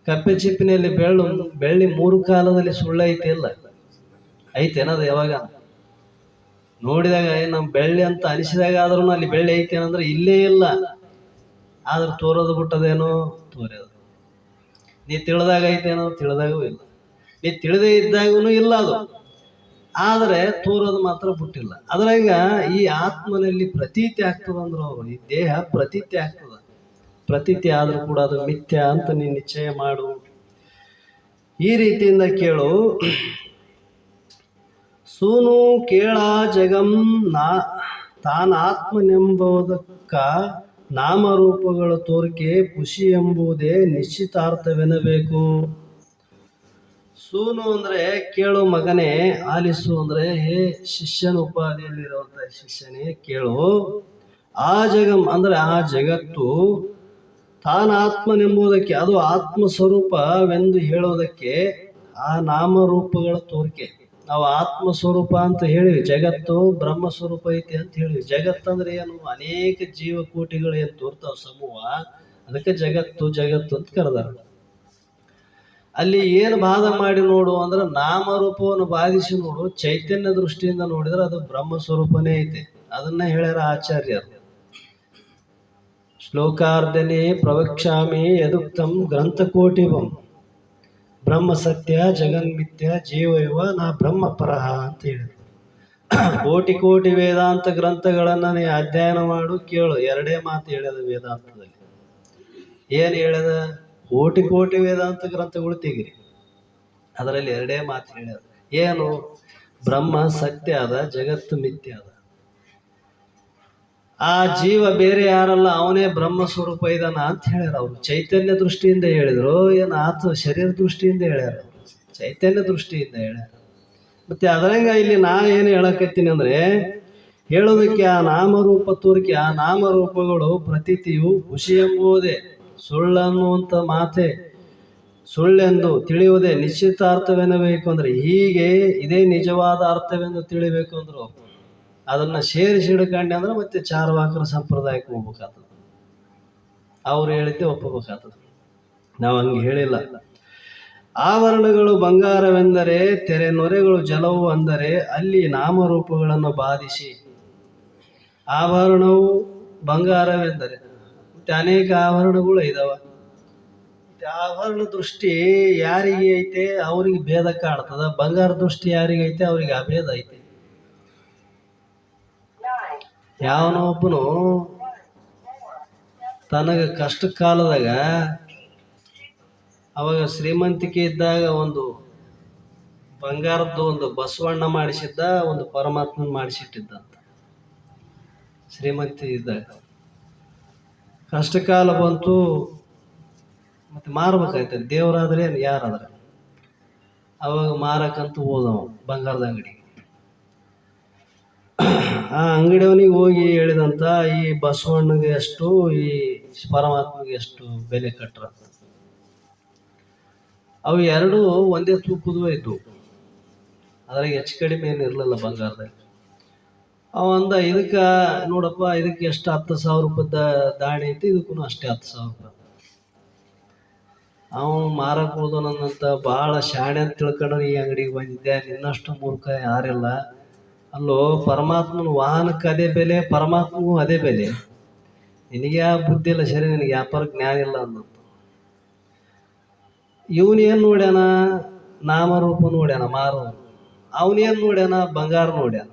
ಕಪ್ಪೆ ಚಿಪ್ಪಿನಲ್ಲಿ ಬೆಳ್ಳಿ 3 ಕಾಲದಲ್ಲಿ ಸುಳ್ಳು ಐತೆ ಇಲ್ಲ? ಐತೇನದು? ಯಾವಾಗ ನೋಡಿದಾಗ ನಮ್ ಬೆಳ್ಳಿ ಅಂತ ಅನಿಸಿದಾಗ ಆದ್ರೂ ಅಲ್ಲಿ ಬೆಳ್ಳಿ ಐತೇನಂದ್ರೆ ಇಲ್ಲೇ ಇಲ್ಲ. ಆದ್ರೆ ತೋರೋದು ಬಿಟ್ಟದೇನೋ ತೋರೋದು. ನೀ ತಿಳಿದಾಗ ಐತೇನೋ? ತಿಳಿದಾಗೂ ಇಲ್ಲ. ನೀ ತಿಳಿದೇ ಇದ್ದಾಗೂ ಇಲ್ಲ ಅದು. ಆದರೆ ತೋರೋದು ಮಾತ್ರ ಬಿಟ್ಟಿಲ್ಲ. ಅದ್ರಾಗ ಈ ಆತ್ಮನಲ್ಲಿ ಪ್ರತೀತಿ ಆಗ್ತದಂದ್ರು ಅವರು, ಈ ದೇಹ ಪ್ರತೀತಿ ಆಗ್ತದ. ಪ್ರತೀತಿ ಆದ್ರೂ ಕೂಡ ಅದು ಮಿಥ್ಯ ಅಂತ ನೀನು ನಿಶ್ಚಯ ಮಾಡು. ಈ ರೀತಿಯಿಂದ ಕೇಳು. ಸೂನು ಕೇಳ ಜಗಂ ತಾನಾತ್ಮನೆಂಬುದಕ್ಕ ನಾಮರೂಪಗಳ ತೋರಿಕೆ ಖುಷಿ ಎಂಬುದೇ ನಿಶ್ಚಿತಾರ್ಥವೆನಬೇಕು. ಸೂನು ಅಂದ್ರೆ ಕೇಳು ಮಗನೇ, ಆಲಿಸು ಅಂದ್ರೆ ಹೇ ಶಿಷ್ಯನ ಉಪಾಧಿಯಲ್ಲಿರುವಂತಹ ಶಿಷ್ಯನೇ ಕೇಳು. ಆ ಜಗಂ ಅಂದ್ರೆ ಆ ಜಗತ್ತು ತಾನಾತ್ಮನೆಂಬುದಕ್ಕೆ, ಅದು ಆತ್ಮ ಸ್ವರೂಪವೆಂದು ಹೇಳೋದಕ್ಕೆ ಆ ನಾಮರೂಪಗಳ ತೋರಿಕೆ. ನಾವು ಆತ್ಮ ಸ್ವರೂಪ ಅಂತ ಹೇಳಿವಿ, ಜಗತ್ತು ಬ್ರಹ್ಮ ಸ್ವರೂಪ ಐತಿ ಅಂತ ಹೇಳಿವಿ. ಜಗತ್ತಂದ್ರೆ ಏನು? ಅನೇಕ ಜೀವಕೋಟಿಗಳು ಏನು ತೋರ್ತಾವ ಸಮೂಹ, ಅದಕ್ಕೆ ಜಗತ್ತು ಜಗತ್ತು ಅಂತ ಕರೆದಾರ. ಅಲ್ಲಿ ಏನು ಬಾಧ ಮಾಡಿ ನೋಡು ಅಂದ್ರೆ ನಾಮರೂಪವನ್ನು ಬಾಧಿಸಿ ನೋಡು, ಚೈತನ್ಯ ದೃಷ್ಟಿಯಿಂದ ನೋಡಿದ್ರೆ ಅದು ಬ್ರಹ್ಮ ಸ್ವರೂಪನೇ ಐತೆ. ಅದನ್ನ ಹೇಳ್ಯಾರ ಆಚಾರ್ಯರು. ಶ್ಲೋಕಾರ್ಧನೆ ಪ್ರವಕ್ಷ್ಯಾಮಿ ಯದುಕ್ತಂ ಗ್ರಂಥಕೋಟಿವಂ ಬ್ರಹ್ಮ ಸತ್ಯ ಜಗನ್ಮಿಥ್ಯ ಜೀವೈವ ನಾ ಬ್ರಹ್ಮ ಪರಹ ಅಂತ ಹೇಳಿದ್ರು. ಕೋಟಿ ಕೋಟಿ ವೇದಾಂತ ಗ್ರಂಥಗಳನ್ನ ನೀ ಅಧ್ಯಯನ ಮಾಡು, ಕೇಳು. ಎರಡೇ ಮಾತು ಹೇಳ್ಯದ ವೇದಾಂತದಲ್ಲಿ. ಏನು ಹೇಳ್ಯದ? ಕೋಟಿ ಕೋಟಿ ವೇದಾಂತ ಗ್ರಂಥಗಳು ತೆಗಿರಿ, ಅದರಲ್ಲಿ ಎರಡೇ ಮಾತು ಹೇಳ್ಯದ. ಏನು? ಬ್ರಹ್ಮ ಸತ್ಯ ಅದ, ಜಗತ್ತು ಮಿಥ್ಯ ಅದ. ಆ ಜೀವ ಬೇರೆ ಯಾರಲ್ಲ, ಅವನೇ ಬ್ರಹ್ಮ ಸ್ವರೂಪ ಇದಾನ ಅಂತ ಹೇಳ್ಯಾರ ಅವರು. ಚೈತನ್ಯ ದೃಷ್ಟಿಯಿಂದ ಹೇಳಿದ್ರು, ಏನು ಆತ ಶರೀರ ದೃಷ್ಟಿಯಿಂದ ಹೇಳ್ಯಾರ? ಚೈತನ್ಯ ದೃಷ್ಟಿಯಿಂದ ಹೇಳ್ಯಾರ. ಮತ್ತೆ ಅದರಂಗ ಇಲ್ಲಿ ನಾ ಏನು ಹೇಳಕತ್ತೀನಿ ಅಂದ್ರೆ, ಹೇಳೋದಕ್ಕೆ ಆ ನಾಮರೂಪ ತೋರಿಕೆ, ಆ ನಾಮರೂಪಗಳು ಪ್ರತೀತಿಯು ಖುಷಿ ಎಂಬುವುದೇ, ಸುಳ್ಳನ್ನುವಂಥ ಮಾತೆ ಸುಳ್ಳೆಂದು ತಿಳಿಯುವುದೇ ನಿಶ್ಚಿತಾರ್ಥವೆನ್ನಬೇಕು ಅಂದ್ರೆ, ಹೀಗೆ ಇದೇ ನಿಜವಾದ ಅರ್ಥವೆಂದು ತಿಳಿಬೇಕು ಅಂದ್ರು. ಅದನ್ನ ಸೇರಿಸಿ ಹಿಡ್ಕೊಂಡೆ ಅಂದ್ರೆ ಮತ್ತೆ ಚಾರ್ವಾಕರ ಸಂಪ್ರದಾಯಕ್ಕೆ ಹೋಗ್ಬೇಕಾಗ್ತದೆ. ಅವ್ರು ಹೇಳಿದ್ದೆ ಒಪ್ಪಬೇಕಾಗ್ತದೆ. ನಾವು ಹಂಗೆ ಹೇಳಿಲ್ಲ. ಆವರಣಗಳು ಬಂಗಾರವೆಂದರೆ ತೆರೆ ನೊರೆಗಳು ಜಲವು ಅಂದರೆ ಅಲ್ಲಿ ನಾಮರೂಪಗಳನ್ನು ಬಾಧಿಸಿ. ಆಭರಣವು ಬಂಗಾರವೆಂದರೆ ಮತ್ತೆ ಅನೇಕ ಆಭರಣಗಳು ಇದಾವ. ಆಭರಣ ದೃಷ್ಟಿ ಯಾರಿಗೆ ಐತೆ ಅವ್ರಿಗೆ ಭೇದ ಕಾಡ್ತದ, ಬಂಗಾರ ದೃಷ್ಟಿ ಯಾರಿಗೆ ಐತೆ ಅವ್ರಿಗೆ ಅಭೇದ ಐತೆ. ಯಾವನೋ ಒಬ್ಬನು ತನಗ ಕಷ್ಟ ಕಾಲದಾಗ, ಅವಾಗ ಶ್ರೀಮಂತಿಕೆ ಇದ್ದಾಗ ಒಂದು ಬಂಗಾರದ್ದು ಒಂದು ಬಸವಣ್ಣ ಮಾಡಿಸಿದ್ದ, ಒಂದು ಪರಮಾತ್ಮನ ಮಾಡಿಸಿಟ್ಟಿದ್ದಂತ. ಶ್ರೀಮಂತಿ ಇದ್ದಾಗ ಕಷ್ಟ ಕಾಲ ಬಂತು, ಮತ್ತೆ ಮಾರ್ಬೇಕಾಯ್ತದೆ. ದೇವರಾದ್ರೆ ಯಾರಾದ್ರೆ ಅವಾಗ ಮಾರಕ್ಕಂತೂ ಹೋದವ ಬಂಗಾರದ ಅಂಗಡಿ. ಆ ಅಂಗಡಿಯವನಿಗೆ ಹೋಗಿ ಹೇಳಿದಂತ, ಈ ಬಸವಣ್ಣಗೆ ಎಷ್ಟು, ಈ ಪರಮಾತ್ಮಗೆ ಎಷ್ಟು ಬೆಲೆ ಕಟ್ರ. ಅವು ಎರಡು ಒಂದೇ ತೂಕದವೇ ಇದ್ವು, ಅದ್ರಾಗ ಹೆಚ್ಚು ಕಡಿಮೆ ಏನು ಇರಲಿಲ್ಲ ಬಂಗಾರದಲ್ಲಿ. ಅವ ಅಂದ, ಇದಕ್ಕೆ ನೋಡಪ್ಪ, ಇದಕ್ಕೆ ಎಷ್ಟು 10,000 ರೂಪಾಯಿ ದಾಣಿ ಐತಿ, ಇದಕ್ಕೂ ಅಷ್ಟೇ 10,000 ರೂಪಾಯಿ. ಅವನು ಮಾರಕ್ ಹೋದನಂತ ಭಾಳ ಶಾಣೆ ಅಂತ ತಿಳ್ಕೊಂಡ್ರೆ ಈ ಅಂಗಡಿಗೆ ಬಂದಿದ್ದೆ, ನಿನ್ನಷ್ಟು ಮೂರ್ಖ ಯಾರಿಲ್ಲ. ಅಲ್ಲೋ, ಪರಮಾತ್ಮನ ವಾಹನಕ್ಕೆ ಅದೇ ಬೆಲೆ, ಪರಮಾತ್ಮಗೂ ಅದೇ ಬೆಲೆ. ನಿನಗೆ ಯಾವ ಬುದ್ಧಿ ಇಲ್ಲ, ಸರಿ, ನಿನಗೆ ವ್ಯಾಪಾರ ಜ್ಞಾನ ಇಲ್ಲ ಅನ್ನೋದು. ಇವನೇನು ನೋಡ್ಯಾನ? ನಾಮರೂಪ ನೋಡ್ಯಾನ ಮಾರೋನು. ಅವನೇನು ನೋಡ್ಯಾನ? ಬಂಗಾರ ನೋಡ್ಯಾನ.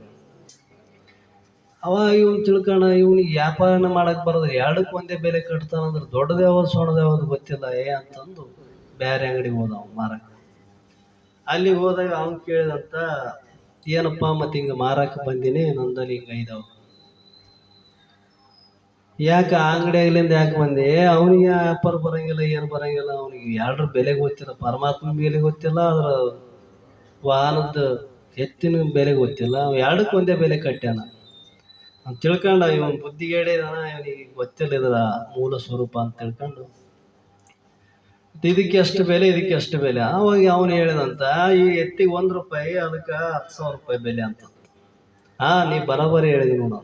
ಅವಾಗ ಇವನು ತಿಳ್ಕೊಂಡ, ಇವನಿಗೆ ವ್ಯಾಪಾರನ ಮಾಡಕ್ ಬರೋದ್ರೆ ಎರಡಕ್ಕೆ ಒಂದೇ ಬೆಲೆ ಕಟ್ತಾನಂದ್ರೆ ದೊಡ್ಡದೇ ಯಾವ್ದು ಸಣ್ಣದೇ ಯಾವ್ದು ಗೊತ್ತಿಲ್ಲ ಅಂತಂದು ಬೇರೆ ಅಂಗಡಿಗೆ ಹೋದ ಅವ್ನು ಮಾರಕ್ಕೆ. ಅಲ್ಲಿಗೆ ಹೋದಾಗ ಅವ್ನು ಕೇಳಿದಂತ, ಏನಪ್ಪ ಮತ್ತೆ ಹಿಂಗೆ ಮಾರಕ್ಕೆ ಬಂದೀನಿ, ನಂದಲ್ಲಿ ಹಿಂಗೆ ಇದಾವ. ಯಾಕೆ ಆ ಅಂಗಡಿಯಾಗಲಿಂದ ಯಾಕೆ ಬಂದೆ? ಅವನಿಗೆ ವ್ಯಾಪಾರ ಬರಂಗಿಲ್ಲ, ಏನು ಬರಂಗಿಲ್ಲ. ಅವನಿಗೆ ಎರಡರ ಬೆಲೆ ಗೊತ್ತಿಲ್ಲ, ಪರಮಾತ್ಮ ಬೆಲೆ ಗೊತ್ತಿಲ್ಲ, ಅದ್ರ ವಾಹನದ ಎತ್ತಿನ ಬೆಲೆ ಗೊತ್ತಿಲ್ಲ. ಅವ ಎರಡಕ್ಕೆ ಒಂದೇ ಬೆಲೆ ಕಟ್ಟ್ಯಾನ ಅಂತ ತಿಳ್ಕೊಂಡ. ಇವನ್ ಬುದ್ಧಿಗೇಡಿದಾನ, ಇವನಿಗೆ ಗೊತ್ತಿಲ್ಲ ಇದರ ಮೂಲ ಸ್ವರೂಪ ಅಂತ ತಿಳ್ಕೊಂಡು, ಇದಕ್ಕೆ ಎಷ್ಟು ಬೆಲೆ, ಇದಕ್ಕೆ ಎಷ್ಟು ಬೆಲೆ. ಅವಾಗ ಅವನು ಹೇಳಿದಂತ, ಈ ಎತ್ತಿಗೆ 1 ರೂಪಾಯಿ, ಅದಕ್ಕೆ 10,000 ರೂಪಾಯಿ ಬೆಲೆ ಅಂತ. ನೀ ಬರೋಬರಿ ಹೇಳಿದಿ ನೋಡು.